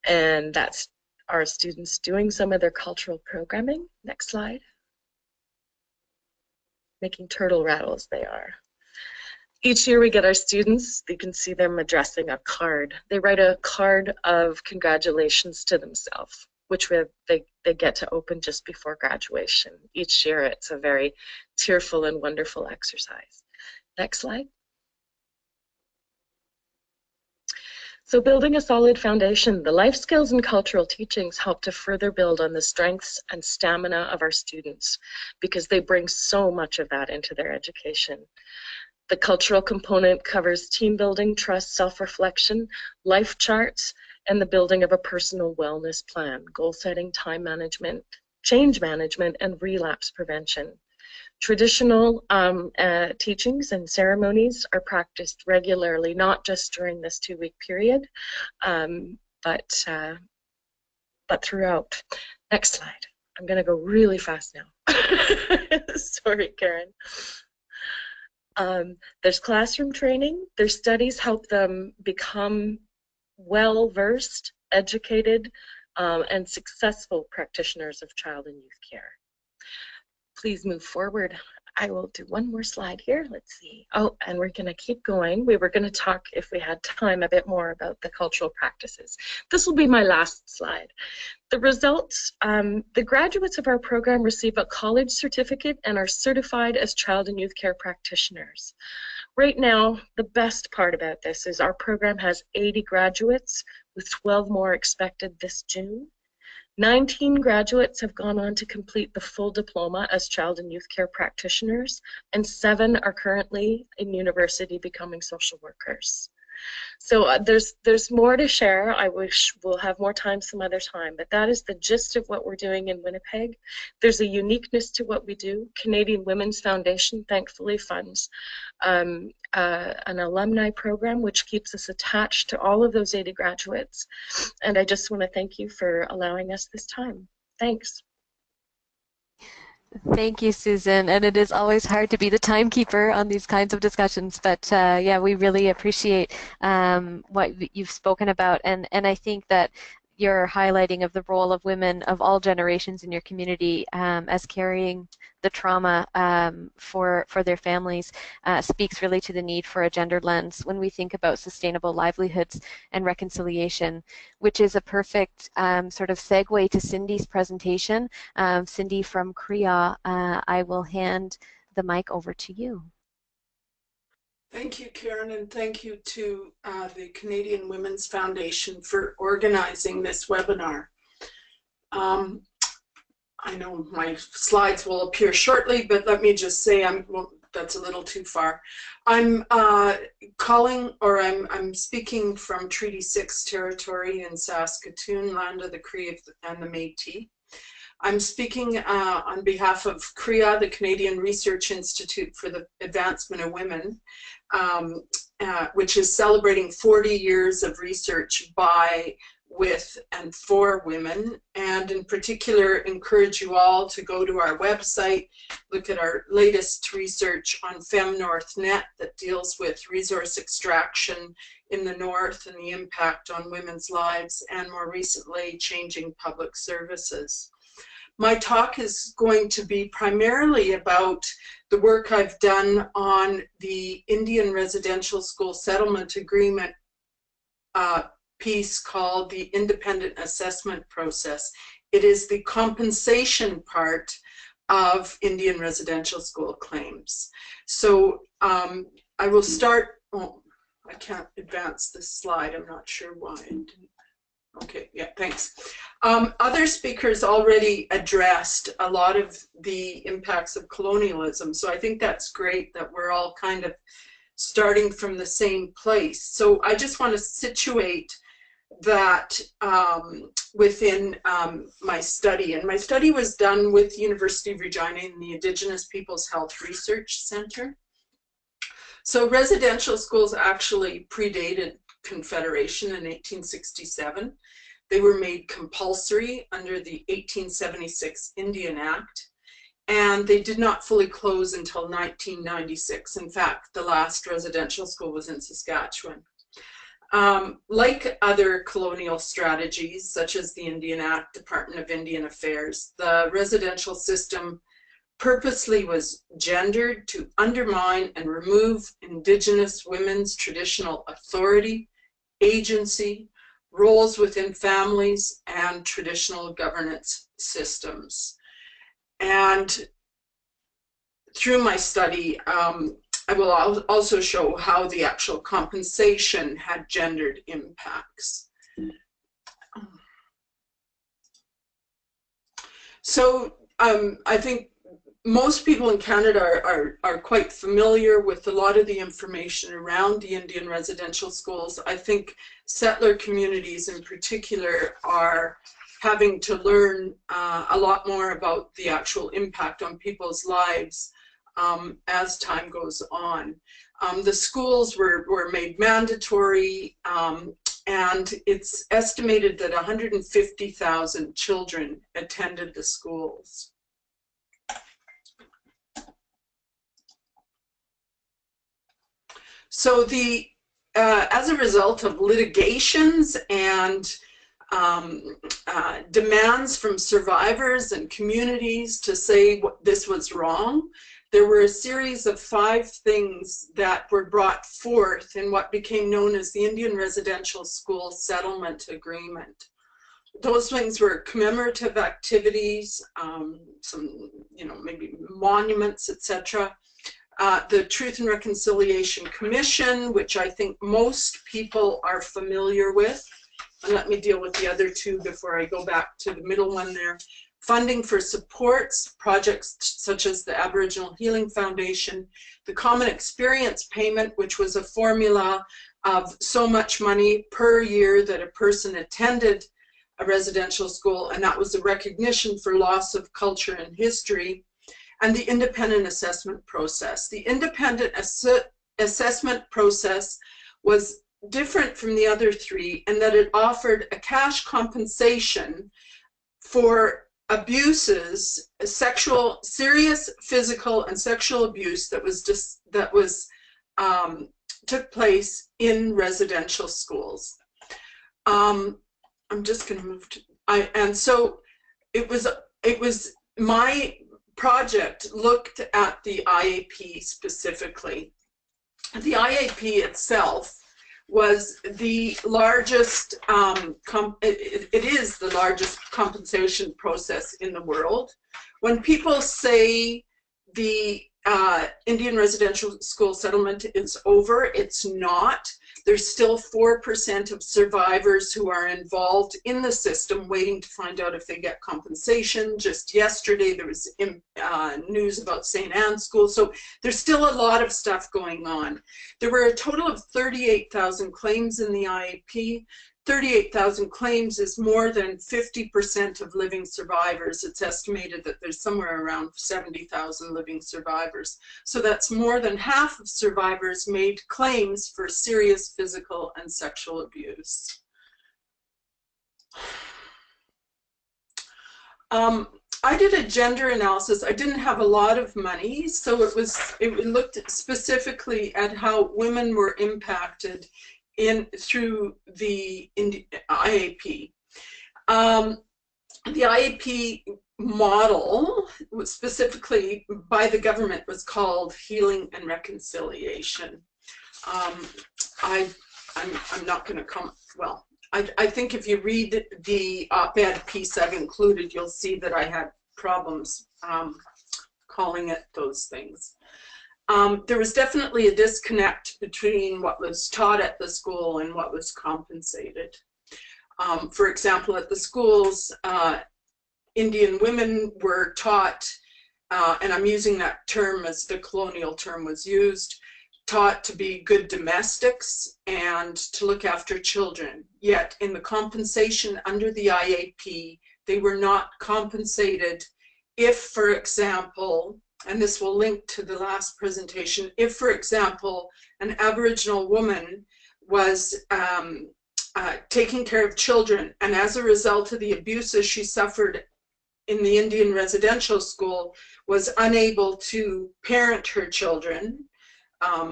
And that's our students doing some of their cultural programming. Next slide. Making turtle rattles they are. Each year we get our students, you can see them addressing a card. They write a card of congratulations to themselves, which they get to open just before graduation. Each year it's a very tearful and wonderful exercise. Next slide. So building a solid foundation, the life skills and cultural teachings help to further build on the strengths and stamina of our students because they bring so much of that into their education. The cultural component covers team building, trust, self-reflection, life charts, and the building of a personal wellness plan, goal setting, time management, change management, and relapse prevention. Traditional teachings and ceremonies are practiced regularly, not just during this 2-week period, but throughout. Next slide. I'm going to go really fast now. Sorry, Karen. There's classroom training. Their studies help them become well-versed, educated, and successful practitioners of child and youth care. Please move forward. I will do one more slide here. Let's see. Oh, and we're going to keep going. We were going to talk, if we had time, a bit more about the cultural practices. This will be my last slide. The results, the graduates of our program receive a college certificate and are certified as child and youth care practitioners. Right now, the best part about this is our program has 80 graduates with 12 more expected this June. 19 graduates have gone on to complete the full diploma as child and youth care practitioners, and 7 are currently in university becoming social workers. So there's more to share. I wish we'll have more time some other time, but that is the gist of what we're doing in Winnipeg. There's a uniqueness to what we do. Canadian Women's Foundation thankfully funds an alumni program which keeps us attached to all of those 80 graduates. And I just want to thank you for allowing us this time. Thanks. Thank you, Susan. And it is always hard to be the timekeeper on these kinds of discussions, but yeah, we really appreciate what you've spoken about. And I think that your highlighting of the role of women of all generations in your community as carrying the trauma for their families speaks really to the need for a gender lens when we think about sustainable livelihoods and reconciliation, which is a perfect sort of segue to Cindy's presentation. Cindy from CREA, I will hand the mic over to you. Thank you, Karen, and thank you to the Canadian Women's Foundation for organizing this webinar. I know my slides will appear shortly, but let me just say well, that's a little too far. I'm speaking from Treaty 6 territory in Saskatoon, land of the Cree and the Métis. I'm speaking on behalf of CREA, the Canadian Research Institute for the Advancement of Women, which is celebrating 40 years of research by, with, and for women, and in particular encourage you all to go to our website, look at our latest research on FemNorthNet that deals with resource extraction in the North and the impact on women's lives, and more recently, changing public services. My talk is going to be primarily about the work I've done on the Indian Residential School Settlement Agreement piece called the Independent Assessment Process. It is the compensation part of Indian residential school claims. So I will start, oh, I can't advance this slide, I'm not sure why it didn't. Okay, yeah, thanks. Other speakers already addressed a lot of the impacts of colonialism, so I think that's great that we're all kind of starting from the same place. So I just want to situate that within my study. And my study was done with the University of Regina in the Indigenous Peoples Health Research Center. So residential schools actually predated Confederation in 1867. They were made compulsory under the 1876 Indian Act, and they did not fully close until 1996. In fact, the last residential school was in Saskatchewan. Like other colonial strategies, such as the Indian Act, Department of Indian Affairs, the residential system purposely was gendered to undermine and remove Indigenous women's traditional authority, agency, roles within families, and traditional governance systems. And through my study, I will also show how the actual compensation had gendered impacts. So I think most people in Canada are quite familiar with a lot of the information around the Indian residential schools. I think settler communities in particular are having to learn a lot more about the actual impact on people's lives as time goes on. The schools were made mandatory, and it's estimated that 150,000 children attended the schools. So as a result of litigations and demands from survivors and communities to say this was wrong, there were a series of 5 things that were brought forth in what became known as the Indian Residential School Settlement Agreement. Those things were commemorative activities, some, maybe monuments, etc. The Truth and Reconciliation Commission, which I think most people are familiar with. And let me deal with the other 2 before I go back to the middle one there. Funding for supports, projects such as the Aboriginal Healing Foundation, the Common Experience Payment, which was a formula of so much money per year that a person attended a residential school, and that was a recognition for loss of culture and history, and the independent assessment process. The independent assessment process was different from the other 3 in that it offered a cash compensation for abuses, serious physical and sexual abuse that took place in residential schools. I'm just going to move to, and so it was my project looked at the IAP specifically. The IAP itself was the largest, it is the largest compensation process in the world. When people say the Indian residential school settlement is over, it's not. There's still 4% of survivors who are involved in the system waiting to find out if they get compensation. Just yesterday there was news about St. Anne's School, so there's still a lot of stuff going on. There were a total of 38,000 claims in the IAP. 38,000 claims is more than 50% of living survivors. It's estimated that there's somewhere around 70,000 living survivors. So that's more than half of survivors made claims for serious physical and sexual abuse. I did a gender analysis. I didn't have a lot of money, so it looked specifically at how women were impacted through the IAP. The IAP model, specifically by the government, was called Healing and Reconciliation. I'm not going to comment. Well, I think if you read the op-ed piece I've included, you'll see that I had problems calling it those things. There was definitely a disconnect between what was taught at the school and what was compensated. For example, at the schools, Indian women were taught, and I'm using that term as the colonial term was used, taught to be good domestics and to look after children. Yet in the compensation under the IAP, they were not compensated if, for example, and this will link to the last presentation, if, for example, an Aboriginal woman was taking care of children, and as a result of the abuses she suffered in the Indian residential school, was unable to parent her children,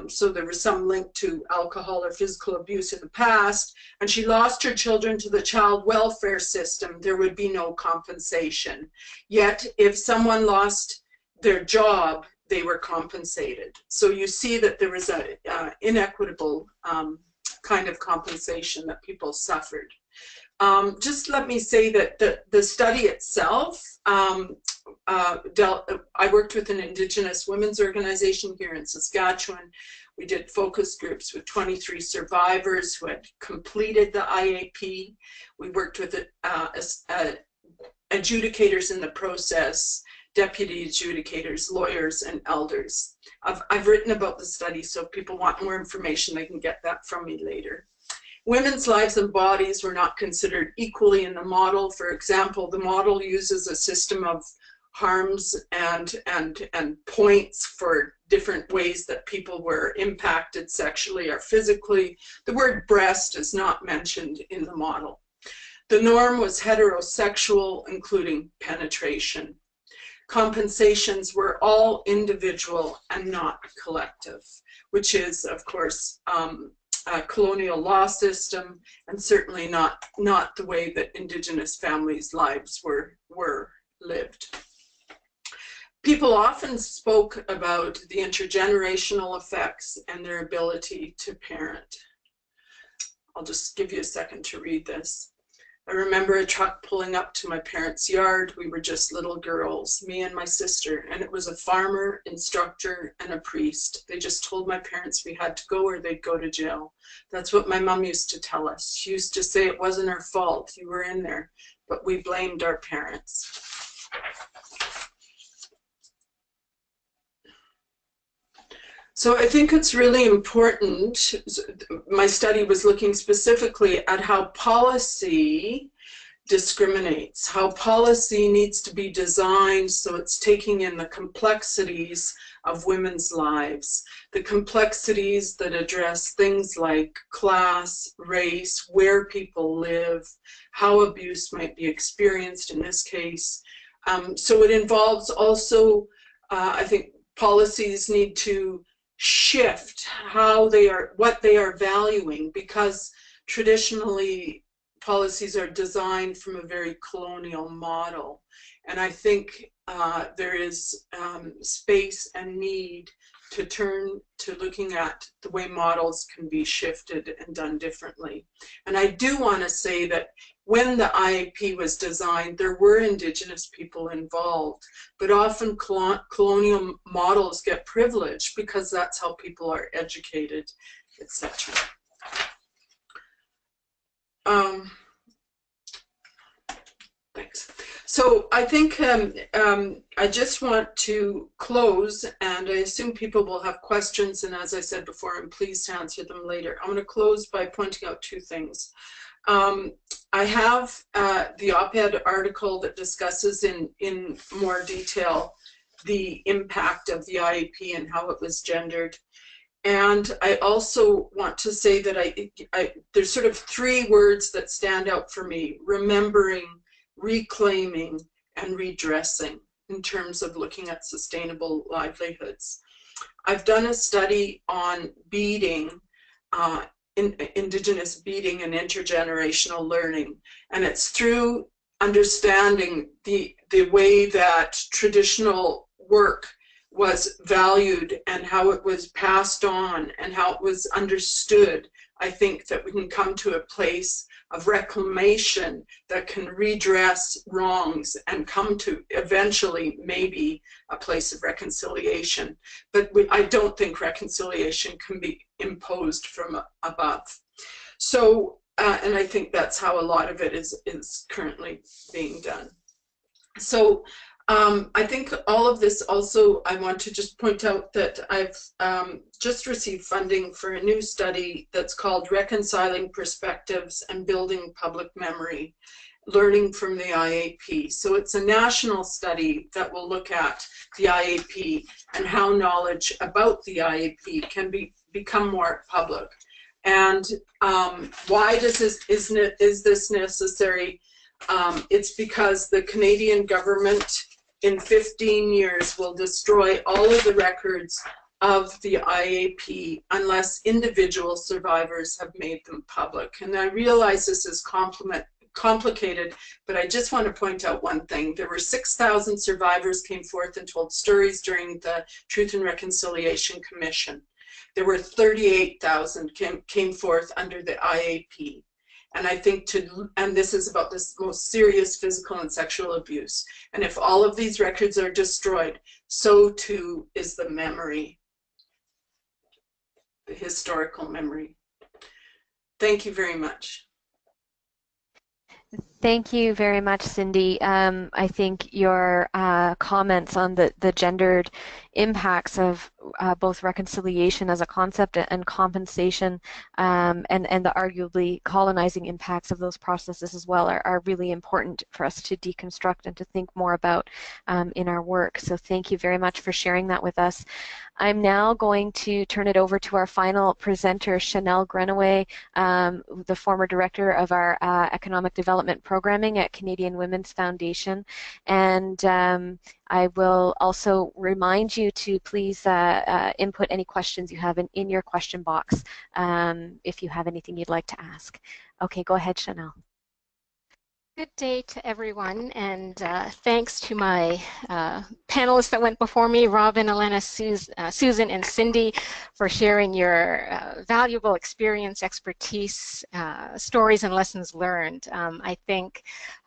so there was some link to alcohol or physical abuse in the past, and she lost her children to the child welfare system, there would be no compensation. Yet, if someone lost their job, they were compensated. So you see that there was an inequitable kind of compensation that people suffered. Just let me say that the study itself, I worked with an Indigenous women's organization here in Saskatchewan. We did focus groups with 23 survivors who had completed the IAP. We worked with adjudicators in the process, deputy adjudicators, lawyers, and elders. I've written about the study, so if people want more information, they can get that from me later. Women's lives and bodies were not considered equally in the model. For example, the model uses a system of harms and points for different ways that people were impacted sexually or physically. The word breast is not mentioned in the model. The norm was heterosexual, including penetration. Compensations were all individual and not collective, which is, of course, a colonial law system, and certainly not the way that Indigenous families' lives were lived. People often spoke about the intergenerational effects and their ability to parent. I'll just give you a second to read this. I remember a truck pulling up to my parents' yard. We were just little girls, me and my sister, and it was a farmer, instructor, and a priest. They just told my parents we had to go or they'd go to jail. That's what my mom used to tell us. She used to say it wasn't our fault, you were in there, but we blamed our parents. So I think it's really important. My study was looking specifically at how policy discriminates, how policy needs to be designed so it's taking in the complexities of women's lives, the complexities that address things like class, race, where people live, how abuse might be experienced in this case, So it involves also, I think, policies need to shift how they are, what they are valuing, because traditionally policies are designed from a very colonial model. And I think there is space and need to turn to looking at the way models can be shifted and done differently. And I do want to say that when the IAP was designed, there were Indigenous people involved, but often colonial models get privileged because that's how people are educated, etc. Thanks. So I think I just want to close, and I assume people will have questions, and as I said before, I'm pleased to answer them later. I'm going to close by pointing out two things. I have the op-ed article that discusses in more detail the impact of the IAP and how it was gendered. And I also want to say that there's sort of three words that stand out for me: remembering, reclaiming, and redressing, in terms of looking at sustainable livelihoods. I've done a study on beading, Indigenous beading and intergenerational learning, and it's through understanding the way that traditional work was valued and how it was passed on and how it was understood, I think that we can come to a place of reclamation that can redress wrongs and come to eventually maybe a place of reconciliation. But I don't think reconciliation can be imposed from above. So, and I think that's how a lot of it is currently being done. So I think all of this also, I want to just point out that I've just received funding for a new study that's called Reconciling Perspectives and Building Public Memory, Learning from the IAP. So it's a national study that will look at the IAP and how knowledge about the IAP can become more public. And why is this necessary? It's because the Canadian government in 15 years will destroy all of the records of the IAP unless individual survivors have made them public. And I realize this is complicated, but I just want to point out one thing. There were 6,000 survivors came forth and told stories during the Truth and Reconciliation Commission. There were 38,000 came forth under the IAP. And I think and this is about this most serious physical and sexual abuse. And if all of these records are destroyed, so too is the memory, the historical memory. Thank you very much. Thank you very much, Cindy. I think your comments on the gendered impacts of both reconciliation as a concept and compensation and the arguably colonizing impacts of those processes as well are really important for us to deconstruct and to think more about in our work. So thank you very much for sharing that with us. I'm now going to turn it over to our final presenter, Chanel Grenaway, the former director of our Economic Development Programming at Canadian Women's Foundation. And I will also remind you to please input any questions you have in your question box if you have anything you'd like to ask. Okay, go ahead, Chanel. Good day to everyone, and thanks to my panelists that went before me, Robyn, Elana, Susan, and Cindy, for sharing your valuable experience, expertise, stories, and lessons learned. I think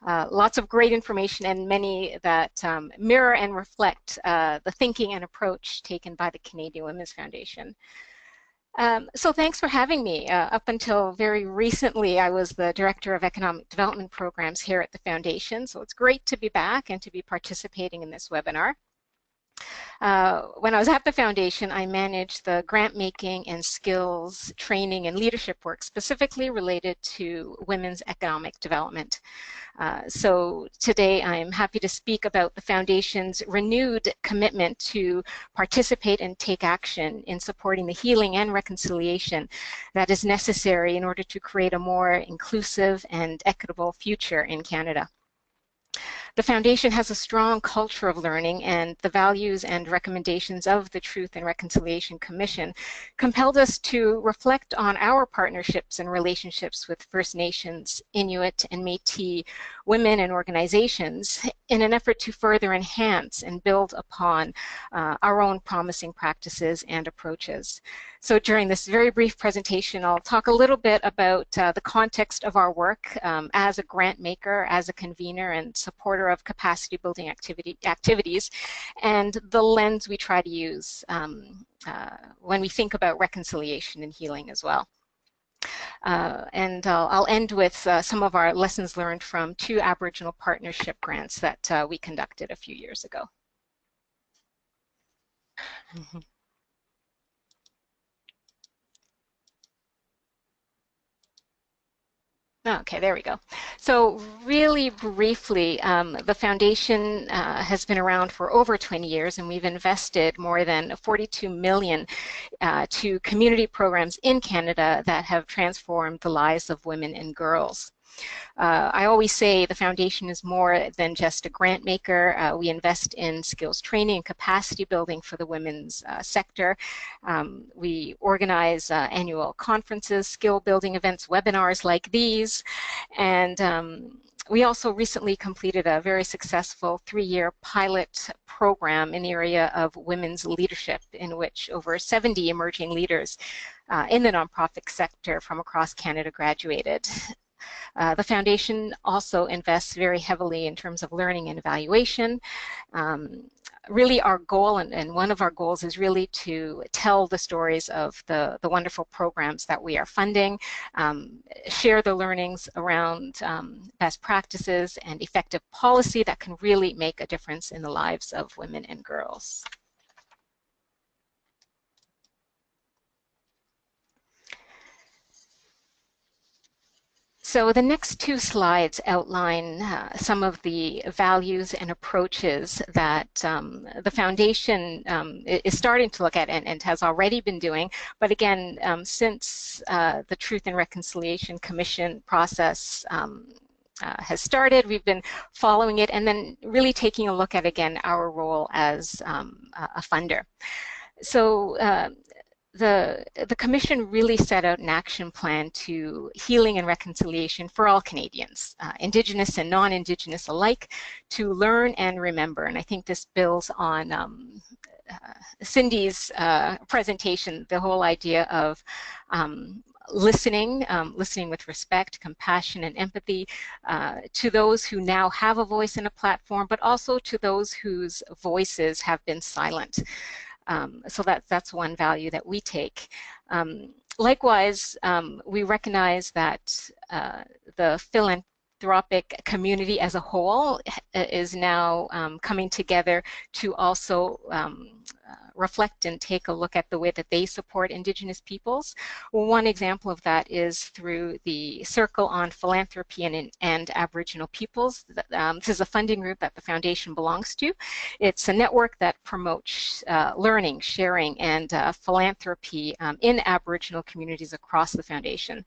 lots of great information and many that mirror and reflect the thinking and approach taken by the Canadian Women's Foundation. So thanks for having me. Up until very recently, I was the Director of Economic Development Programs here at the Foundation, so it's great to be back and to be participating in this webinar. When I was at the Foundation, I managed the grant making and skills training and leadership work specifically related to women's economic development. So today I'm happy to speak about the Foundation's renewed commitment to participate and take action in supporting the healing and reconciliation that is necessary in order to create a more inclusive and equitable future in Canada. The Foundation has a strong culture of learning, and the values and recommendations of the Truth and Reconciliation Commission compelled us to reflect on our partnerships and relationships with First Nations, Inuit, and Métis women and organizations in an effort to further enhance and build upon our own promising practices and approaches. So during this very brief presentation, I'll talk a little bit about the context of our work as a grant maker, as a convener and supporter of capacity building activities, and the lens we try to use when we think about reconciliation and healing as well. And I'll end with some of our lessons learned from 2 Aboriginal partnership grants that we conducted a few years ago. Okay, there we go. So really briefly, the Foundation has been around for over 20 years, and we've invested more than 42 million to community programs in Canada that have transformed the lives of women and girls. I always say the Foundation is more than just a grant maker. We invest in skills training and capacity building for the women's sector. We organize annual conferences, skill building events, webinars like these, and we also recently completed a very successful 3-year pilot program in the area of women's leadership, in which over 70 emerging leaders in the nonprofit sector from across Canada graduated. The Foundation also invests very heavily in terms of learning and evaluation. Really our goal, and one of our goals, is really to tell the stories of the wonderful programs that we are funding, share the learnings around best practices and effective policy that can really make a difference in the lives of women and girls. So the next 2 slides outline some of the values and approaches that the Foundation is starting to look at and has already been doing. But again, since the Truth and Reconciliation Commission process has started, we've been following it and then really taking a look at, again, our role as a funder. So the Commission really set out an action plan to healing and reconciliation for all Canadians, Indigenous and non-Indigenous alike, to learn and remember. And I think this builds on Cindy's presentation, the whole idea of listening with respect, compassion, and empathy to those who now have a voice and a platform, but also to those whose voices have been silent. So that's one value that we take. Likewise, we recognize that the philanthropic community as a whole is now coming together to also reflect and take a look at the way that they support Indigenous peoples. One example of that is through the Circle on Philanthropy and Aboriginal Peoples. This is a funding group that the Foundation belongs to. It's a network that promotes learning, sharing, and philanthropy in Aboriginal communities across the Foundation.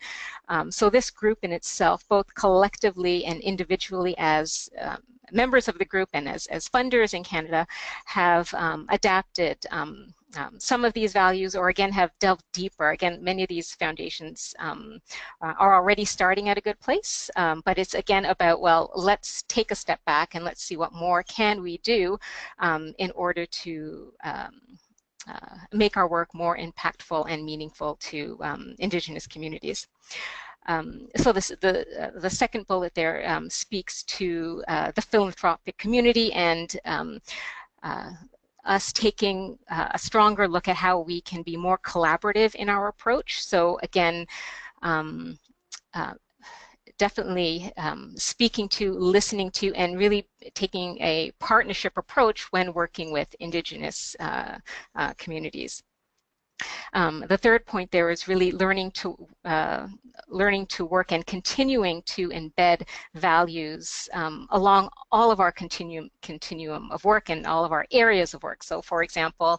So this group in itself, both collectively and individually as members of the group and as funders in Canada, have adapted some of these values, or again have delved deeper. Again, many of these foundations are already starting at a good place, but it's again about, well, let's take a step back and let's see what more can we do in order to make our work more impactful and meaningful to Indigenous communities. So the second bullet there speaks to the philanthropic community and us taking a stronger look at how we can be more collaborative in our approach. So again, definitely speaking to, listening to, and really taking a partnership approach when working with Indigenous communities. The third point there is really learning to work and continuing to embed values along all of our continuum of work and all of our areas of work. So, for example,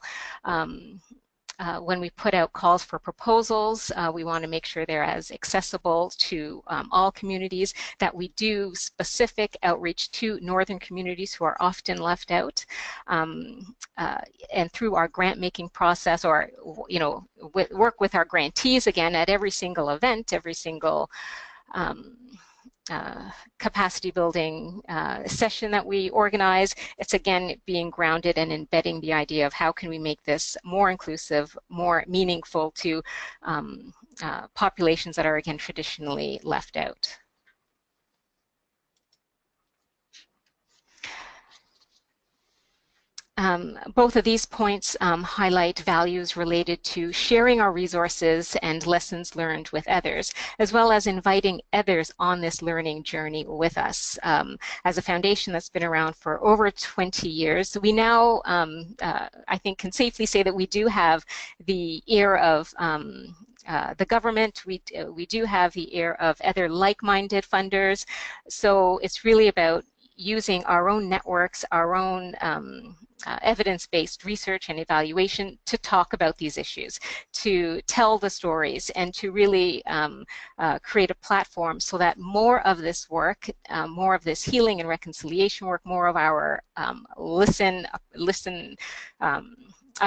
when we put out calls for proposals, we want to make sure they're as accessible to all communities, that we do specific outreach to northern communities who are often left out, and through our grant making process, or work with our grantees again at every single event, every single capacity building session that we organize. It's again being grounded and embedding the idea of how can we make this more inclusive, more meaningful to populations that are again traditionally left out. Both of these points highlight values related to sharing our resources and lessons learned with others, as well as inviting others on this learning journey with us. As a foundation that's been around for over 20 years, we now, I think, can safely say that we do have the ear of the government. We do have the ear of other like-minded funders. So it's really about using our own networks, our own evidence-based research and evaluation to talk about these issues, to tell the stories, and to really create a platform so that more of this work, more of this healing and reconciliation work, more of our listen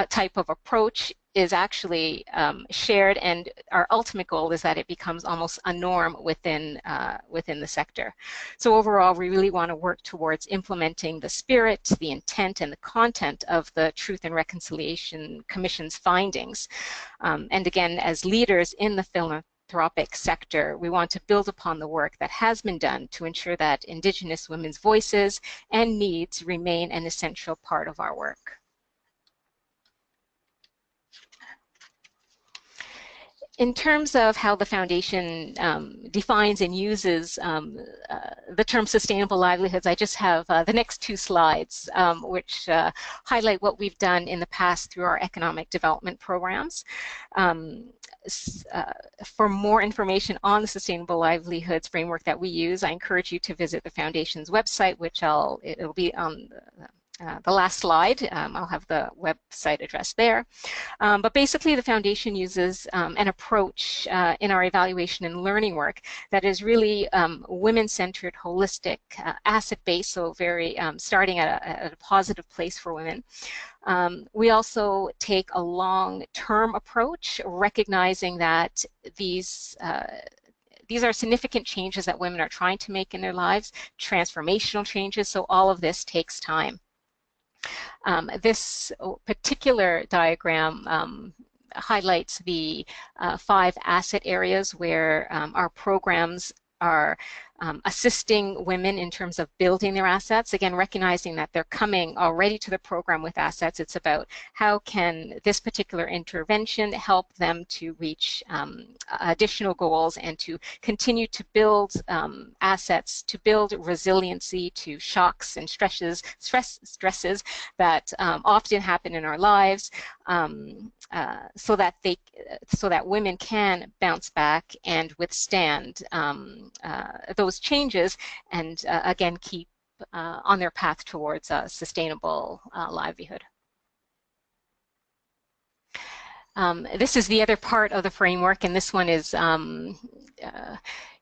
type of approach is actually shared, and our ultimate goal is that it becomes almost a norm within the sector. So overall, we really want to work towards implementing the spirit, the intent, and the content of the Truth and Reconciliation Commission's findings. And again, as leaders in the philanthropic sector, we want to build upon the work that has been done to ensure that Indigenous women's voices and needs remain an essential part of our work. In terms of how the foundation defines and uses the term sustainable livelihoods, I just have the next two slides, which highlight what we've done in the past through our economic development programs. For more information on the sustainable livelihoods framework that we use, I encourage you to visit the foundation's website, which it'll be on the last slide. I'll have the website address there. But basically, the foundation uses an approach in our evaluation and learning work that is really women-centered, holistic, asset-based, so very starting at a positive place for women. We also take a long-term approach, recognizing that these are significant changes that women are trying to make in their lives, transformational changes, so all of this takes time. This particular diagram highlights the 5 asset areas where our programs are assisting women in terms of building their assets. Again, recognizing that they're coming already to the program with assets. It's about how can this particular intervention help them to reach additional goals and to continue to build assets, to build resiliency to shocks and stresses that often happen in our lives, so that women can bounce back and withstand those changes, and again keep on their path towards a sustainable livelihood. This is the other part of the framework, and this one is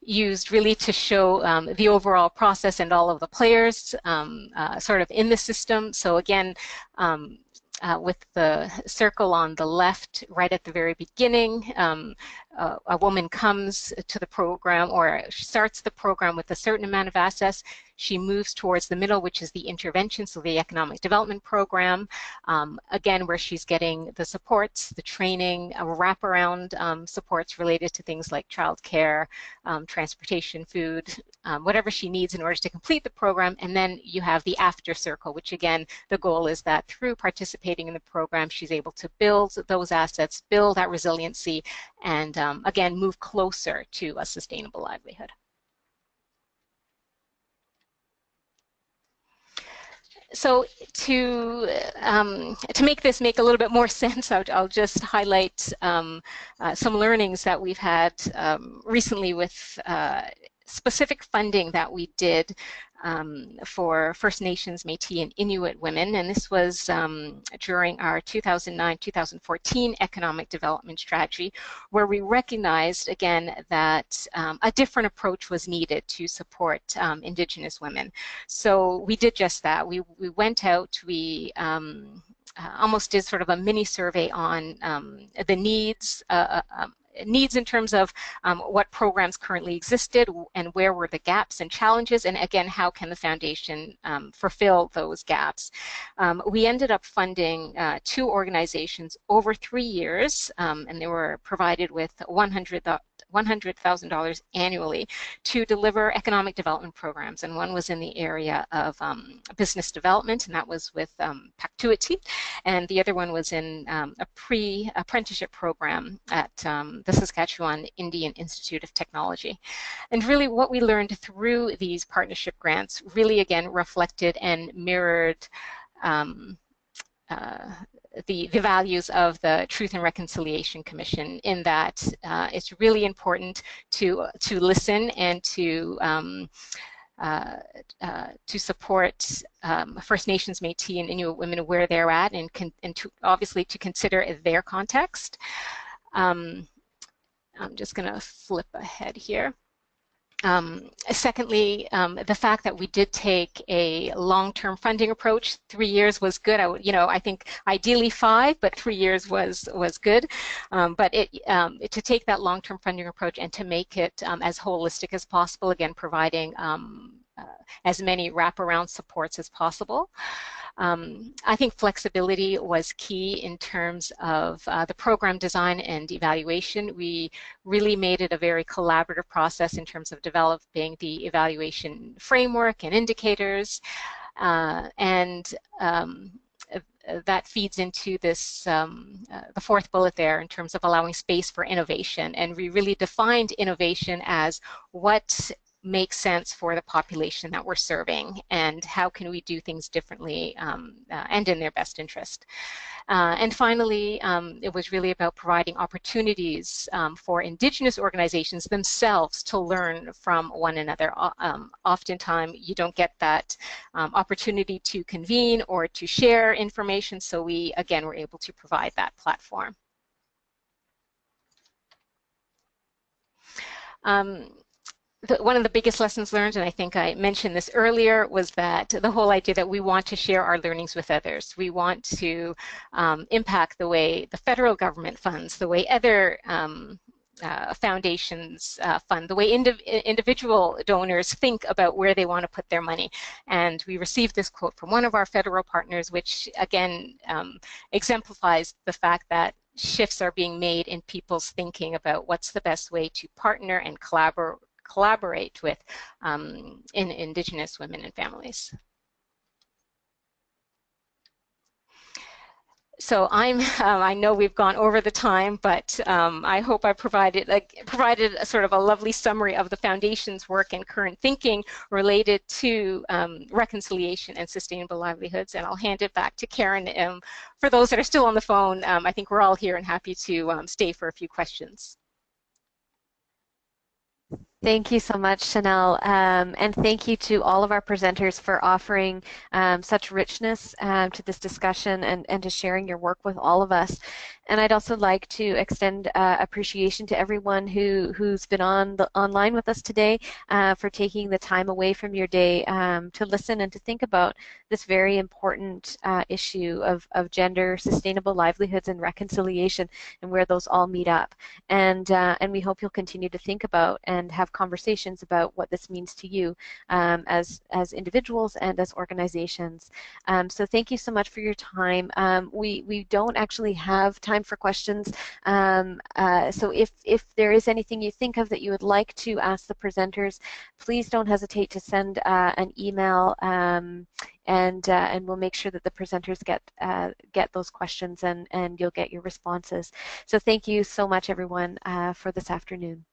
used really to show the overall process and all of the players sort of in the system. So again, with the circle on the left, right at the very beginning, a woman comes to the program or starts the program with a certain amount of assets. She moves towards the middle, which is the intervention, so the economic development program, again, where she's getting the supports, the training, wraparound supports related to things like childcare, transportation, food, whatever she needs in order to complete the program. And then you have the after circle, which again, the goal is that through participating in the program, she's able to build those assets, build that resiliency, and again, move closer to a sustainable livelihood. So to make this make a little bit more sense, I'll just highlight some learnings that we've had recently with specific funding that we did for First Nations, Métis, and Inuit women, and this was during our 2009-2014 economic development strategy, where we recognized again that a different approach was needed to support Indigenous women. So we did just that. We went out, we almost did sort of a mini survey on the needs in terms of what programs currently existed and where were the gaps and challenges, and again, how can the foundation fulfill those gaps. We ended up funding 2 organizations over 3 years, and they were provided with $100,000 annually to deliver economic development programs, and one was in the area of business development, and that was with Pauktuutit, and the other one was in a pre-apprenticeship program at the Saskatchewan Indian Institute of Technology. And really what we learned through these partnership grants really again reflected and mirrored the values of the Truth and Reconciliation Commission, in that it's really important to listen and to support First Nations, Métis, and Inuit women where they're at, and to obviously to consider their context. I'm just going to flip ahead here. Secondly, the fact that we did take a long-term funding approach. 3 years was good. I think ideally 5, but 3 years was good. But to take that long-term funding approach and to make it as holistic as possible, again, providing as many wraparound supports as possible. I think flexibility was key in terms of the program design and evaluation. We really made it a very collaborative process in terms of developing the evaluation framework and indicators, and that feeds into this, the 4th bullet there, in terms of allowing space for innovation. And we really defined innovation as what makes sense for the population that we're serving, and how can we do things differently and in their best interest. And finally, it was really about providing opportunities for Indigenous organizations themselves to learn from one another. Oftentimes, you don't get that opportunity to convene or to share information, so we, again, were able to provide that platform. One of the biggest lessons learned, and I think I mentioned this earlier, was that the whole idea that we want to share our learnings with others. We want to impact the way the federal government funds, the way other foundations fund, the way individual donors think about where they want to put their money. And we received this quote from one of our federal partners, which again exemplifies the fact that shifts are being made in people's thinking about what's the best way to partner and collaborate with Indigenous women and families. So I know we've gone over the time, but I hope I provided a sort of a lovely summary of the Foundation's work and current thinking related to reconciliation and sustainable livelihoods. And I'll hand it back to Karen. For those that are still on the phone, I think we're all here and happy to stay for a few questions. Thank you so much, Chanel, and thank you to all of our presenters for offering such richness to this discussion and to sharing your work with all of us. And I'd also like to extend appreciation to everyone who's been online with us today for taking the time away from your day to listen and to think about this very important issue of gender, sustainable livelihoods, and reconciliation, and where those all meet up. And we hope you'll continue to think about and have conversations about what this means to you as individuals and as organizations. So thank you so much for your time. We don't actually have time for questions, so if there is anything you think of that you would like to ask the presenters, please don't hesitate to send an email, and we'll make sure that the presenters get those questions, and you'll get your responses. So thank you so much, everyone, for this afternoon.